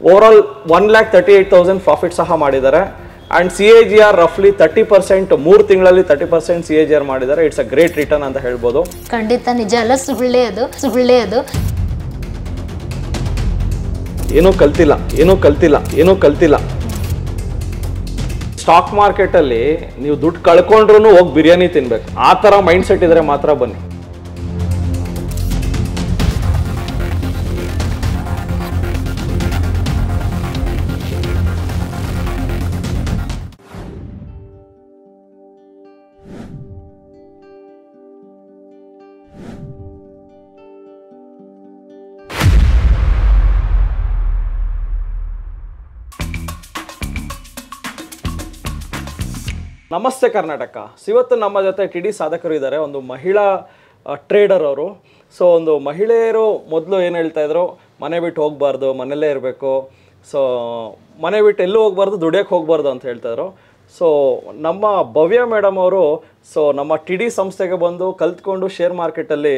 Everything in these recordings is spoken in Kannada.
ಓವರಾಲ್ 1,38,000 ಪ್ರಾಫಿಟ್ ಸಹ ಮಾಡಿದ್ದಾರೆ. ಆ್ಯಂಡ್ CAGR ರಫ್ಲಿ 30%, 3 ತಿಂಗಳಲ್ಲಿ 30% CAGR ಮಾಡಿದ್ದಾರೆ. ಇಟ್ಸ್ ಅ ಗ್ರೇಟ್ ರಿಟರ್ನ್ ಅಂತ ಹೇಳ್ಬೋದು. ಖಂಡಿತ ನಿಜ ಅಲ್ಲ, ಸುಳ್ಳೆ ಅದು. ಏನೂ ಕಲ್ತಿಲ್ಲ. ಸ್ಟಾಕ್ ಮಾರ್ಕೆಟಲ್ಲಿ ನೀವು ದುಡ್ಡು ಕಳ್ಕೊಂಡ್ರೂ ಹೋಗಿ ಬಿರಿಯಾನಿ ತಿನ್ಬೇಕು, ಆ ಥರ ಮೈಂಡ್ ಸೆಟ್ ಇದ್ರೆ ಮಾತ್ರ ಬನ್ನಿ. ನಮಸ್ತೆ ಕರ್ನಾಟಕ. ಇವತ್ತು ನಮ್ಮ ಜೊತೆ TD ಸಾಧಕರು ಇದ್ದಾರೆ. ಒಂದು ಮಹಿಳಾ ಟ್ರೇಡರ್ ಅವರು. ಸೊ ಒಂದು ಮಹಿಳೆಯರು ಮೊದಲು ಏನು ಹೇಳ್ತಾ ಇದ್ರು, ಮನೆ ಬಿಟ್ಟು ಹೋಗಬಾರ್ದು, ಮನೆಯಲ್ಲೇ ಇರಬೇಕು, ಸೊ ಮನೆ ಬಿಟ್ಟು ಎಲ್ಲೂ ಹೋಗಬಾರ್ದು, ದುಡಿಯೋಕ್ಕೆ ಹೋಗಬಾರ್ದು ಅಂತ ಹೇಳ್ತಾಯಿದ್ರು. ಸೊ ನಮ್ಮ ಭವ್ಯ ಮೇಡಮ್ ಅವರು ಸೊ ನಮ್ಮ TD ಸಂಸ್ಥೆಗೆ ಬಂದು ಕಲ್ತ್ಕೊಂಡು ಶೇರ್ ಮಾರ್ಕೆಟಲ್ಲಿ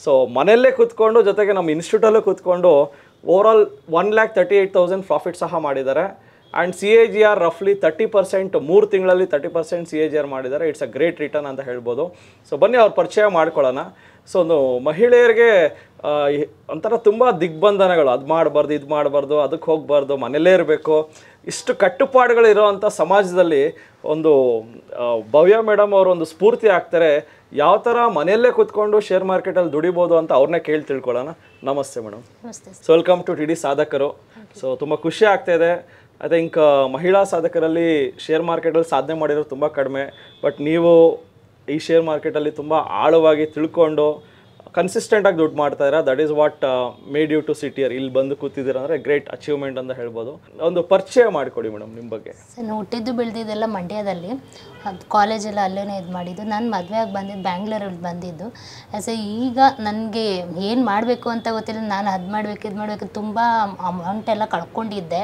ಸೊ ಮನೆಯಲ್ಲೇ ಕೂತ್ಕೊಂಡು ಜೊತೆಗೆ ನಮ್ಮ ಇನ್ಸ್ಟಿಟ್ಯೂಟಲ್ಲೂ ಕೂತ್ಕೊಂಡು ಓವರಾಲ್ 1,38,000 ಪ್ರಾಫಿಟ್ ಸಹ ಮಾಡಿದ್ದಾರೆ. ಆ್ಯಂಡ್ CAGR ರಫ್ಲಿ 30%, 3 ತಿಂಗಳಲ್ಲಿ 30% CAGR ಮಾಡಿದ್ದಾರೆ. ಇಟ್ಸ್ ಅ ಗ್ರೇಟ್ ರಿಟರ್ನ್ ಅಂತ ಹೇಳ್ಬೋದು. ಸೊ ಬನ್ನಿ ಅವ್ರ ಪರಿಚಯ ಮಾಡ್ಕೊಳ್ಳೋಣ. ಸೊ ಒಂದು ಮಹಿಳೆಯರಿಗೆ ಒಂಥರ ತುಂಬ ದಿಗ್ಬಂಧನಗಳು, ಅದು ಮಾಡಬಾರ್ದು, ಇದು ಮಾಡಬಾರ್ದು, ಅದಕ್ಕೆ ಹೋಗಬಾರ್ದು, ಮನೆಯಲ್ಲೇ ಇರಬೇಕು, ಇಷ್ಟು ಕಟ್ಟುಪಾಡುಗಳು ಇರೋವಂಥ ಸಮಾಜದಲ್ಲಿ ಒಂದು ಭವ್ಯ ಮೇಡಮ್ ಅವರು ಒಂದು ಸ್ಫೂರ್ತಿ ಆಗ್ತಾರೆ. ಯಾವ ಥರ ಮನೆಯಲ್ಲೇ ಕೂತ್ಕೊಂಡು ಶೇರ್ ಮಾರ್ಕೆಟಲ್ಲಿ ದುಡಿಬೋದು ಅಂತ ಅವ್ರನ್ನೇ ಕೇಳಿ ತಿಳ್ಕೊಳ್ಳೋಣ. ನಮಸ್ತೆ madam. So welcome to TD ಸಾಧಕರು. ಸೊ ತುಂಬ ಖುಷಿ ಆಗ್ತಾಯಿದೆ. ಐ ಥಿಂಕ್ ಮಹಿಳಾ ಸಾಧಕರಲ್ಲಿ ಶೇರ್ ಮಾರ್ಕೆಟಲ್ಲಿ ಸಾಧನೆ ಮಾಡಿರೋದು ತುಂಬ ಕಡಿಮೆ. ಬಟ್ ನೀವು ಈ ಶೇರ್ ಮಾರ್ಕೆಟಲ್ಲಿ ತುಂಬ ಆಳವಾಗಿ ತಿಳ್ಕೊಂಡು ಕನ್ಸಿಸ್ಟೆಂಟಾಗಿ ದುಡ್ಡು ಮಾಡ್ತಾಯಿರ. That is what made you to sit here. ಇಲ್ಲಿ ಬಂದು ಕೂತಿದ್ದೀರ ಅಂದರೆ ಗ್ರೇಟ್ ಅಚೀವ್ಮೆಂಟ್ ಅಂತ ಹೇಳ್ಬೋದು. ಒಂದು ಪರಿಚಯ ಮಾಡಿಕೊಡಿ ಮೇಡಮ್ ನಿಮ್ಮ ಬಗ್ಗೆ. ನಾನು ಹುಟ್ಟಿದ್ದು ಬೆಳೆದಿದ್ದೆಲ್ಲ ಮಂಡ್ಯದಲ್ಲಿ, ಅದು ಕಾಲೇಜೆಲ್ಲ ಅಲ್ಲೇ ಇದು ಮಾಡಿದ್ದು. ನಾನು ಮದುವೆಯಾಗಿ ಬಂದಿದ್ದು ಬ್ಯಾಂಗ್ಳೂರಲ್ಲಿ ಬಂದಿದ್ದು. ಈಗ ನನಗೆ ಏನು ಮಾಡಬೇಕು ಅಂತ ಗೊತ್ತಿಲ್ಲ. ನಾನು ಅದು ಮಾಡಬೇಕು, ಇದು ಮಾಡಬೇಕು, ತುಂಬ ಅಮೌಂಟ್ ಎಲ್ಲ ಕಳ್ಕೊಂಡಿದ್ದೆ.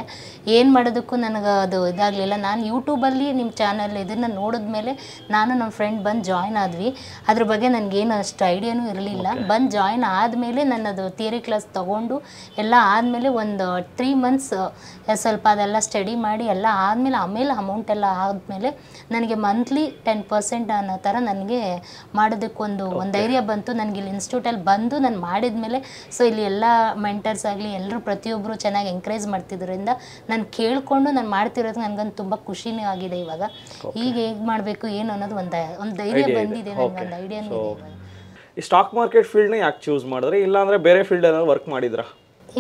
ಏನು ಮಾಡೋದಕ್ಕೂ ನನಗೆ ಅದು ಇದಾಗಲಿಲ್ಲ. ನಾನು ಯೂಟ್ಯೂಬಲ್ಲಿ ನಿಮ್ಮ ಚಾನಲ್ ಇದನ್ನು ನೋಡಿದ್ಮೇಲೆ ನಾನು ನಮ್ಮ ಫ್ರೆಂಡ್ ಬಂದು ಜಾಯ್ನ್ ಆದ್ವಿ. ಅದ್ರ ಬಗ್ಗೆ ನನಗೇನು ಅಷ್ಟು ಐಡಿಯಾನೂ ಇರಲಿಲ್ಲ. ಬಂದು ಜಾಯ್ನ್ ಆದಮೇಲೆ ನನ್ನದು ಥಿಯರಿ ಕ್ಲಾಸ್ ತೊಗೊಂಡು ಎಲ್ಲ ಆದಮೇಲೆ ಒಂದು 3 ಮಂತ್ಸ್ ಸ್ವಲ್ಪ ಅದೆಲ್ಲ ಸ್ಟಡಿ ಮಾಡಿ ಎಲ್ಲ ಆಮೇಲೆ ಅಮೌಂಟ್ ಎಲ್ಲ ಆದಮೇಲೆ ನನಗೆ ಮಂತ್ಲಿ 10% ಅನ್ನೋ ಥರ ನನಗೆ ಮಾಡೋದಕ್ಕೊಂದು ಧೈರ್ಯ ಬಂತು. ನನಗೆ ಇಲ್ಲಿ ಇನ್ಸ್ಟಿಟ್ಯೂಟಲ್ಲಿ ಬಂದು ನಾನು ಮಾಡಿದ್ಮೇಲೆ ಸೊ ಇಲ್ಲಿ ಎಲ್ಲ ಮೆಂಟರ್ಸ್ ಆಗಲಿ ಎಲ್ಲರೂ ಪ್ರತಿಯೊಬ್ಬರು ಚೆನ್ನಾಗಿ ಎಂಕರೇಜ್ ಮಾಡ್ತಿದ್ದರಿಂದ ನಾನು ಕೇಳಿಕೊಂಡು ನಾನು ಮಾಡ್ತಿರೋದು ನನಗಂತೂ ತುಂಬ ಖುಷಿನೂ ಆಗಿದೆ. ಇವಾಗ ಈಗ ಹೇಗೆ ಮಾಡಬೇಕು ಏನು ಅನ್ನೋದು ಒಂದು ಧೈರ್ಯ ಬಂದಿದೆ, ನನಗೊಂದು ಐಡಿಯಾನೂ ಇದೆ. ಈ ಸ್ಟಾಕ್ ಮಾರ್ಕೆಟ್ ಫೀಲ್ಡ್ನ ಯಾಕೆ ಚೂಸ್ ಮಾಡಿದ್ರೆ, ಇಲ್ಲಾಂದರೆ ಬೇರೆ ಫೀಲ್ಡ್ ಏನಾದ್ರು ವರ್ಕ್ ಮಾಡಿದ್ರಾ?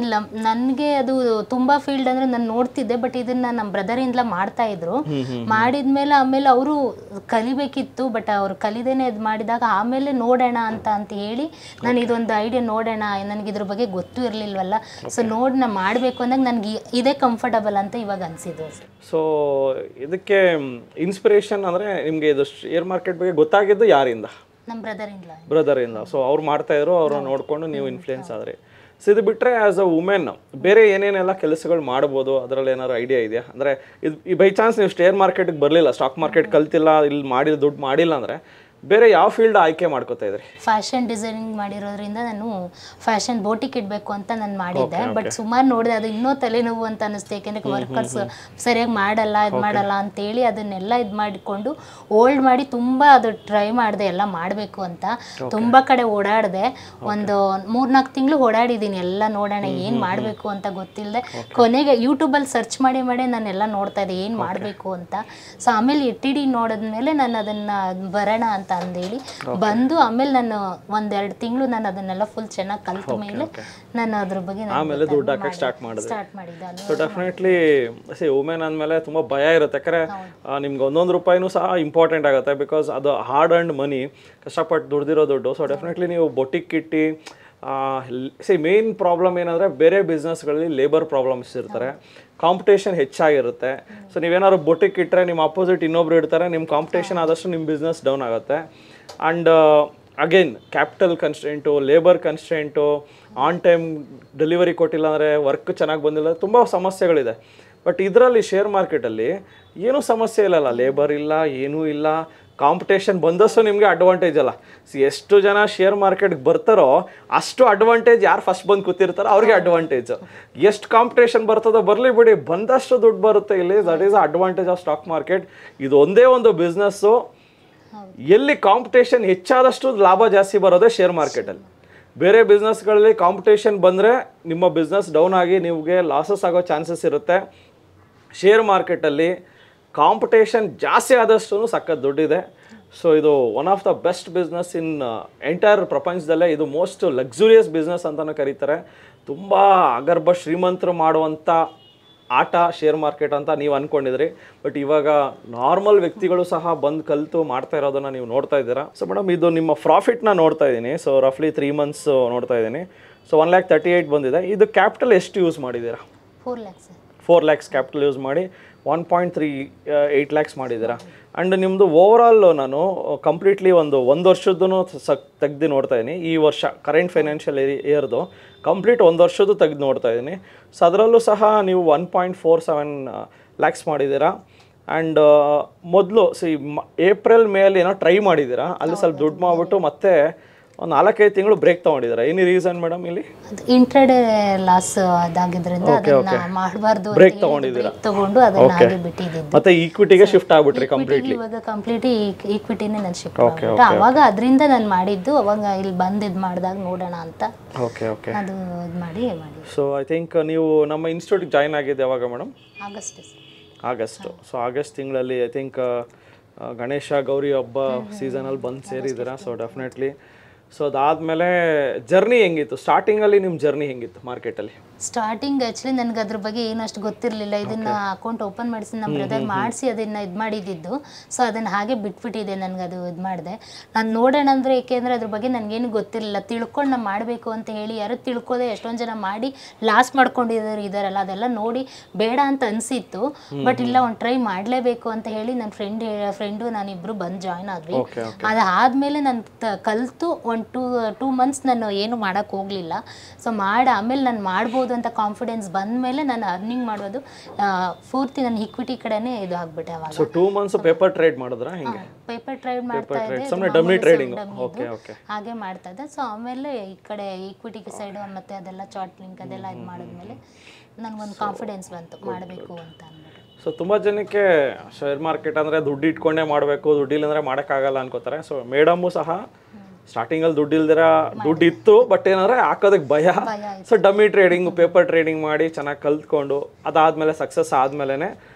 ಇಲ್ಲ, ನನಗೆ ಅದು ತುಂಬ ಫೀಲ್ಡ್ ಅಂದರೆ ನಾನು ನೋಡ್ತಿದ್ದೆ. ಬಟ್ ಇದನ್ನು ನಮ್ಮ ಬ್ರದರಿಂದಲ ಮಾಡ್ತಾಯಿದ್ರು. ಮಾಡಿದ್ಮೇಲೆ ಆಮೇಲೆ ಅವರು ಕಲಿಬೇಕಿತ್ತು. ಬಟ್ ಅವರು ಕಲಿದೇನೆ ಇದು ಮಾಡಿದಾಗ ಆಮೇಲೆ ನೋಡೋಣ ಅಂತ ಹೇಳಿ ನಾನು ಇದೊಂದು ಐಡಿಯಾ ನೋಡೋಣ, ನನಗೆ ಇದ್ರ ಬಗ್ಗೆ ಗೊತ್ತೂ ಇರಲಿಲ್ವಲ್ಲ. ಸೊ ನೋಡಿ ನಾನು ಮಾಡಬೇಕು ಅಂದಾಗ ನನಗೆ ಇದೇ ಕಂಫರ್ಟಬಲ್ ಅಂತ ಇವಾಗ ಅನಿಸಿದ್ದು. ಸೊ ಇದಕ್ಕೆ ಇನ್ಸ್ಪಿರೇಷನ್ ಅಂದರೆ ನಿಮಗೆ ಇದು ಶೇರ್ ಮಾರ್ಕೆಟ್ ಬಗ್ಗೆ ಗೊತ್ತಾಗಿದ್ದು ಯಾರಿಂದ? ನಮ್ಮ ಬ್ರದರಿಂದ. ಸೊ ಅವ್ರು ಮಾಡ್ತಾಯಿದ್ರು, ಅವ್ರನ್ನ ನೋಡಿಕೊಂಡು ನೀವು ಇನ್ಫ್ಲೂಯೆನ್ಸ್ ಆದರೆ. ಸೊ ಇದು ಬಿಟ್ಟರೆ ಆ್ಯಸ್ ಅ ವುಮೆನ್ ಬೇರೆ ಏನೇನೆಲ್ಲ ಕೆಲಸಗಳು ಮಾಡ್ಬೋದು, ಅದರಲ್ಲಿ ಏನಾದ್ರು ಐಡಿಯಾ ಇದೆಯಾ? ಅಂದರೆ ಇದು ಬೈ ಚಾನ್ಸ್ ನೀವು ಶೇರ್ ಮಾರ್ಕೆಟಿಗೆ ಬರಲಿಲ್ಲ, ಸ್ಟಾಕ್ ಮಾರ್ಕೆಟ್ ಕಲ್ತಿಲ್ಲ, ಇಲ್ಲಿ ಮಾಡಿಲ್ಲ, ದುಡ್ಡು ಮಾಡಿಲ್ಲ ಅಂದರೆ ಬೇರೆ ಯಾವ ಫೀಲ್ಡ್ ಆಯ್ಕೆ ಮಾಡ್ಕೋತಾ ಇದ್ರಿ? ಫ್ಯಾಷನ್ ಡಿಸೈನಿಂಗ್ ಮಾಡಿರೋದ್ರಿಂದ ನಾನು ಫ್ಯಾಷನ್ ಬೋಟಿಕ್ ಇಡಬೇಕು ಅಂತ ನಾನು ಮಾಡಿದ್ದೆ. ಬಟ್ ಸುಮಾರು ನೋಡಿದೆ, ಅದು ಇನ್ನೂ ತಲೆನೋವು ಅಂತ ಅನ್ನಿಸ್ತು. ಯಾಕೆಂದರೆ ವರ್ಕರ್ಸ್ ಸರಿಯಾಗಿ ಮಾಡಲ್ಲ, ಇದು ಮಾಡಲ್ಲ ಅಂತೇಳಿ ಅದನ್ನೆಲ್ಲ ಇದು ಮಾಡಿಕೊಂಡು ಓಲ್ಡ್ ಮಾಡಿ ತುಂಬ ಅದು ಟ್ರೈ ಮಾಡಿದೆ ಎಲ್ಲ ಮಾಡಬೇಕು ಅಂತ. ತುಂಬ ಕಡೆ ಓಡಾಡಿದೆ, ಒಂದು 3-4 ತಿಂಗಳು ಓಡಾಡಿದ್ದೀನಿ ಎಲ್ಲ ನೋಡೋಣ ಏನು ಮಾಡಬೇಕು ಅಂತ ಗೊತ್ತಿಲ್ಲದೆ. ಕೊನೆಗೆ ಯೂಟ್ಯೂಬಲ್ಲಿ ಸರ್ಚ್ ಮಾಡಿ ನಾನೆಲ್ಲ ನೋಡ್ತಾ ಇದ್ದೆ ಏನು ಮಾಡಬೇಕು ಅಂತ. ಸೊ ಆಮೇಲೆ TD ನೋಡಿದ್ಮೇಲೆ ನಾನು ಅದನ್ನು ಬರೋಣ ಅಂತ ಅಂದೇಳಿ ಬಂದು ಆಮೇಲೆ ನಾನು 1-2 ತಿಂಗಳು ನಾನು ಅದನ್ನೆಲ್ಲ ಫುಲ್ ಚೆನ್ನಾಗಿ ಕಲಿತ ಮೇಲೆ ನಾನು ಅದ್ರ ಬಗ್ಗೆ ಆಮೇಲೆ ದುಡ್ಡು ಹಾಕಕ್ಕೆ ಸ್ಟಾರ್ಟ್ ಮಾಡಿದೆ. ಸೊ ಡೆಫಿನೆಟ್ಲಿ ವುಮೆನ್ ಅಂದಮೇಲೆ ತುಂಬ ಭಯ ಇರುತ್ತೆ. ಯಾಕಂದರೆ ನಿಮ್ಗೆ 1 ರೂಪಾಯಿನೂ ಸಹ ಇಂಪಾರ್ಟೆಂಟ್ ಆಗುತ್ತೆ. ಬಿಕಾಸ್ ಅದು ಹಾರ್ಡ್ ಅಂಡ್ ಮನಿ, ಕಷ್ಟಪಟ್ಟು ದುಡ್ದಿರೋ ದುಡ್ಡು. ಸೊ ಡೆಫಿನೆಟ್ಲಿ ನೀವು ಬೊಟಿಕ್ ಇಟ್ಟು ಮೇನ್ ಪ್ರಾಬ್ಲಮ್ ಏನಂದರೆ ಬೇರೆ ಬಿಸ್ನೆಸ್ಗಳಲ್ಲಿ ಲೇಬರ್ ಪ್ರಾಬ್ಲಮ್ಸ್ ಇರ್ತಾರೆ, ಕಾಂಪಿಟೇಷನ್ ಹೆಚ್ಚಾಗಿರುತ್ತೆ. ಸೊ ನೀವೇನಾದ್ರು ಬೊಟಿಕ್ ಇಟ್ಟರೆ ನಿಮ್ಮ ಅಪೋಸಿಟ್ ಇನ್ನೊಬ್ರು ಇಡ್ತಾರೆ, ನಿಮ್ಮ ಕಾಂಪಿಟೇಷನ್ ಆದಷ್ಟು ನಿಮ್ಮ ಬಿಸ್ನೆಸ್ ಡೌನ್ ಆಗುತ್ತೆ. And again capital constant, labour constant, on time delivery ಕೊಟ್ಟಿಲ್ಲ ಅಂದರೆ, ವರ್ಕ್ ಚೆನ್ನಾಗಿ ಬಂದಿಲ್ಲ, ತುಂಬ ಸಮಸ್ಯೆಗಳಿದೆ. ಬಟ್ ಇದರಲ್ಲಿ ಶೇರ್ ಮಾರ್ಕೆಟಲ್ಲಿ ಏನೂ ಸಮಸ್ಯೆ ಇಲ್ಲಲ್ಲ, ಲೇಬರ್ ಇಲ್ಲ, ಏನೂ ಇಲ್ಲ, ಕಾಂಪಿಟೇಷನ್ ಬಂದಷ್ಟು ನಿಮಗೆ ಅಡ್ವಾಂಟೇಜ್ ಅಲ್ಲ. ಎಷ್ಟು ಜನ ಶೇರ್ ಮಾರ್ಕೆಟ್ಗೆ ಬರ್ತಾರೋ ಅಷ್ಟು ಅಡ್ವಾಂಟೇಜ್, ಯಾರು ಫಸ್ಟ್ ಬಂದು ಕೂತಿರ್ತಾರೋ ಅವ್ರಿಗೆ ಅಡ್ವಾಂಟೇಜ್. ಎಷ್ಟು ಕಾಂಪಿಟೇಷನ್ ಬರ್ತದೋ ಬರಲಿ ಬಿಡಿ, ಬಂದಷ್ಟು ದುಡ್ಡು ಬರುತ್ತೆ ಇಲ್ಲಿ. That is advantage of stock market. ಇದು ಒಂದೇ ಒಂದು ಬಿಸ್ನೆಸ್ಸು ಎಲ್ಲಿ ಕಾಂಪಿಟೇಷನ್ ಹೆಚ್ಚಾದಷ್ಟು ಲಾಭ ಜಾಸ್ತಿ ಬರೋದೇ ಶೇರ್ ಮಾರ್ಕೆಟಲ್ಲಿ. ಬೇರೆ ಬಿಸ್ನೆಸ್ಗಳಲ್ಲಿ ಕಾಂಪಿಟೇಷನ್ ಬಂದರೆ ನಿಮ್ಮ ಬಿಸ್ನೆಸ್ ಡೌನ್ ಆಗಿ ನಿಮಗೆ ಲಾಸಸ್ ಆಗೋ ಚಾನ್ಸಸ್ ಇರುತ್ತೆ. ಶೇರ್ ಮಾರ್ಕೆಟಲ್ಲಿ ಕಾಂಪಿಟೇಷನ್ ಜಾಸ್ತಿ ಆದಷ್ಟು ಸಖತ್ ದುಡ್ಡಿದೆ. ಸೊ ಇದು one of the best business in entire ಪ್ರಪಂಚದಲ್ಲೇ. ಇದು ಮೋಸ್ಟ್ ಲಕ್ಸುರಿಯಸ್ ಬಿಸ್ನೆಸ್ ಅಂತಲೂ ಕರೀತಾರೆ. ತುಂಬ ಅಗರ್ಭ ಶ್ರೀಮಂತರು ಮಾಡುವಂಥ ಆಟ ಶೇರ್ ಮಾರ್ಕೆಟ್ ಅಂತ ನೀವು ಅಂದ್ಕೊಂಡಿದ್ರಿ, ಬಟ್ ಇವಾಗ ನಾರ್ಮಲ್ ವ್ಯಕ್ತಿಗಳು ಸಹ ಬಂದು ಕಲಿತು ಮಾಡ್ತಾ ಇರೋದನ್ನು ನೀವು ನೋಡ್ತಾ ಇದ್ದೀರಾ. ಸೊ ಮೇಡಮ್, ಇದು ನಿಮ್ಮ ಪ್ರಾಫಿಟ್ನ ನೋಡ್ತಾ ಇದ್ದೀನಿ. ಸೊ ರಫ್ಲಿ 3 months ನೋಡ್ತಾ ಇದ್ದೀನಿ. ಸೊ 1,38,000 ಬಂದಿದೆ. ಇದು ಕ್ಯಾಪಿಟಲ್ ಎಷ್ಟು ಯೂಸ್ ಮಾಡಿದ್ದೀರಾ? 4 lakhs ಕ್ಯಾಪಿಟಲ್ ಯೂಸ್ ಮಾಡಿ 1.38 lakhs ಮಾಡಿದ್ದೀರಾ. ಆ್ಯಂಡ್ ನಿಮ್ಮದು ಓವರಾಲ್ ನಾನು ಕಂಪ್ಲೀಟ್ಲಿ ಒಂದು ವರ್ಷದ್ದು ತೆಗ್ದು ನೋಡ್ತಾ ಇದ್ದೀನಿ. ಈ ವರ್ಷ ಕರೆಂಟ್ ಫೈನಾನ್ಷಿಯಲ್ ಇಯರ್ದು ಕಂಪ್ಲೀಟ್ 1 ವರ್ಷದ್ದು ತೆಗೆದು ನೋಡ್ತಾ ಇದ್ದೀನಿ. ಸೊ ಅದರಲ್ಲೂ ಸಹ ನೀವು 1.47 lakhs ಮಾಡಿದ್ದೀರಾ. ಆ್ಯಂಡ್ ಮೊದಲು ಏಪ್ರಿಲ್ ಮೇಲ್ ಏನೋ ಟ್ರೈ ಮಾಡಿದ್ದೀರಾ, ಅಲ್ಲಿ ಸ್ವಲ್ಪ ದುಡ್ಡು ಮಾಡಿಬಿಟ್ಟು ಮತ್ತೆ ಒಂದು 4-5 ತಿಂಗಳು ಬ್ರೇಕ್ ತೊಗೊಂಡಿದ್ದೀರಾ. ಎನಿ ರೀಸನ್ ಮೇಡಮ್ ಇಲ್ಲಿ? ಇಂಟ್ರಾಡೇ ಲಾಸ್ ಅದಾಗಿದ್ರಿಂದ ಅದನ್ನ ಮಾಡಬಾರ್ದು ಬ್ರೇಕ್ ತಗೊಂಡು ಅದನ್ನ ಹಾಗೆ ಬಿಟ್ಟಿದ್ದೀನಿ. ಮತ್ತೆ ಈಕ್ವಿಟಿಗೆ ಶಿಫ್ಟ್ ಆಗ್ಬಿಟ್ರಿ ಕಂಪ್ಲೀಟ್ಲಿ? ಇವಾಗ ಕಂಪ್ಲೀಟ್ಲಿ ಈಕ್ವಿಟಿನೇ ನಾನು ಶಿಫ್ಟ್ ಮಾಡ್ಬಿಟ್ಟೆ. ಅವಾಗ ಅದರಿಂದ ನಾನು ಮಾಡಿದ್ದು, ಅವಾಗ ಇಲ್ಲಿ ಬಂದು ಇದು ಮಾಡಿದಾಗ ನೋಡೋಣ ಅಂತ ಅದು ಇದು ಮಾಡಿ. ಸೊ ಐ ಥಿಂಕ್ ನೀವು ನಮ್ಮ ಇನ್ಸ್ಟಿಟ್ಯೂಟ್ಗೆ ಜಾಯ್ನ್ ಆಗಿದ್ದು ಯಾವಾಗ ಮೇಡಮ್? ಆಗಸ್ಟ್. ಸೊ ಆಗಸ್ಟ್ ತಿಂಗಳಲ್ಲಿ ಐ ಥಿಂಕ್ ಗಣೇಶ ಗೌರಿ ಹಬ್ಬ ಸೀಸನಲ್ಲಿ ಬಂದು ಸೇರಿದ್ದೀರಾ. So definitely. ಸೊ ಅದಾದಮೇಲೆ ಜರ್ನಿ ಹೆಂಗಿತ್ತು? ಸ್ಟಾರ್ಟಿಂಗಲ್ಲಿ ನಿಮ್ಮ ಜರ್ನಿ ಹೆಂಗಿತ್ತು ಮಾರ್ಕೆಟಲ್ಲಿ? ಸ್ಟಾರ್ಟಿಂಗ್ ಆ್ಯಕ್ಚುಲಿ ನನಗೆ ಅದ್ರ ಬಗ್ಗೆ ಏನು ಅಷ್ಟು ಗೊತ್ತಿರಲಿಲ್ಲ. ಇದನ್ನ ಅಕೌಂಟ್ ಓಪನ್ ಮಾಡಿಸಿ ನಮ್ಮ ಬ್ರದರ್ ಮಾಡಿಸಿ ಅದನ್ನು ಇದು ಮಾಡಿದ್ದು. ಸೊ ಅದನ್ನು ಹಾಗೆ ಬಿಟ್ಬಿಟ್ಟಿದೆ. ನನಗೆ ಅದು ಇದು ಮಾಡಿದೆ. ನಾನು ನೋಡೋಣ ಅಂದರೆ, ಏಕೆಂದರೆ ಅದ್ರ ಬಗ್ಗೆ ನನಗೇನು ಗೊತ್ತಿರಲಿಲ್ಲ. ತಿಳ್ಕೊಂಡು ನಾನು ಮಾಡಬೇಕು ಅಂತ ಹೇಳಿ ಯಾರು ತಿಳ್ಕೋದೆ ಎಷ್ಟೊಂದು ಜನ ಮಾಡಿ ಲಾಸ್ ಮಾಡ್ಕೊಂಡಿದ್ದಾರೆ ಇದ್ದಾರಲ್ಲ, ಅದೆಲ್ಲ ನೋಡಿ ಬೇಡ ಅಂತ ಅನಿಸಿತ್ತು. ಬಟ್ ಇಲ್ಲ, ಒಂದು ಟ್ರೈ ಮಾಡಲೇಬೇಕು ಅಂತ ಹೇಳಿ ನನ್ನ ಫ್ರೆಂಡು ನಾನಿಬ್ಬರು ಬಂದು ಜಾಯ್ನ್ ಆದ್ವಿ. ಅದಾದಮೇಲೆ ನಾನು ಕಲಿತು ಒಂದು 2 months ನಾನು ಏನು ಮಾಡೋಕ್ಕೆ ಹೋಗಲಿಲ್ಲ. ಸೊ ಆಮೇಲೆ ನಾನು ಮಾಡ್ಬೋದು ಅಂತ ಕಾನ್ಫಿಡೆನ್ಸ್ ಬಂದ ಮೇಲೆ ನಾನು ಅರ್ನಿಂಗ್ ಮಾಡೋದು ಪೂರ್ತಿ ನನ್ನ ಈಕ್ವಿಟಿ ಕಡೆನೇ ಇದು ಆಗ್ಬಿಟ್ಟೆ. ಅವಾಗ ಸೊ 2 months ಪೇಪರ್ ಟ್ರೇಡ್ ಮಾಡಿದ್ರಾ? ಹೆಂಗೆ? ಪೇಪರ್ ಟ್ರೇಡ್ ಮಾಡ್ತಾ ಇದ್ದೆ, ಹಾಗೆ ಮಾಡ್ತಾ ಇದ್ದೆ. ಸೊ ಆಮೇಲೆ ಈ ಕಡೆ ಈಕ್ವಿಟಿ ಸೈಡ್ ಮತ್ತೆ ಅದೆಲ್ಲ ಚಾರ್ಟ್ ಲಿಂಕ್ ಅದೆಲ್ಲ ಇದು ಮಾಡಿದ್ಮೇಲೆ ನನಗೊಂದು ಕಾನ್ಫಿಡೆನ್ಸ್ ಬಂತು ಮಾಡಬೇಕು ಅಂತ ಅಂದ್ಬಿಟ್ಟು. ಸೊ ತುಂಬ ಜನಕ್ಕೆ ಶೇರ್ ಮಾರ್ಕೆಟ್ ಅಂದರೆ ದುಡ್ಡು ಇಟ್ಕೊಂಡೇ ಮಾಡಬೇಕು, ದುಡ್ಡಿಲ್ಲ ಅಂದರೆ ಮಾಡೋಕ್ಕಾಗಲ್ಲ ಅನ್ಕೋತಾರೆ. ಸೊ ಮೇಡಮು ಸಹ ಸ್ಟಾರ್ಟಿಂಗಲ್ಲಿ ದುಡ್ಡು ಇತ್ತು, ಬಟ್ ಏನಂದರೆ ಹಾಕೋದಕ್ಕೆ ಭಯ. So dummy trading, paper trading ಮಾಡಿ ಚೆನ್ನಾಗಿ ಕಲ್ತ್ಕೊಂಡು ಅದಾದಮೇಲೆ ಸಕ್ಸಸ್ ಆದಮೇಲೆ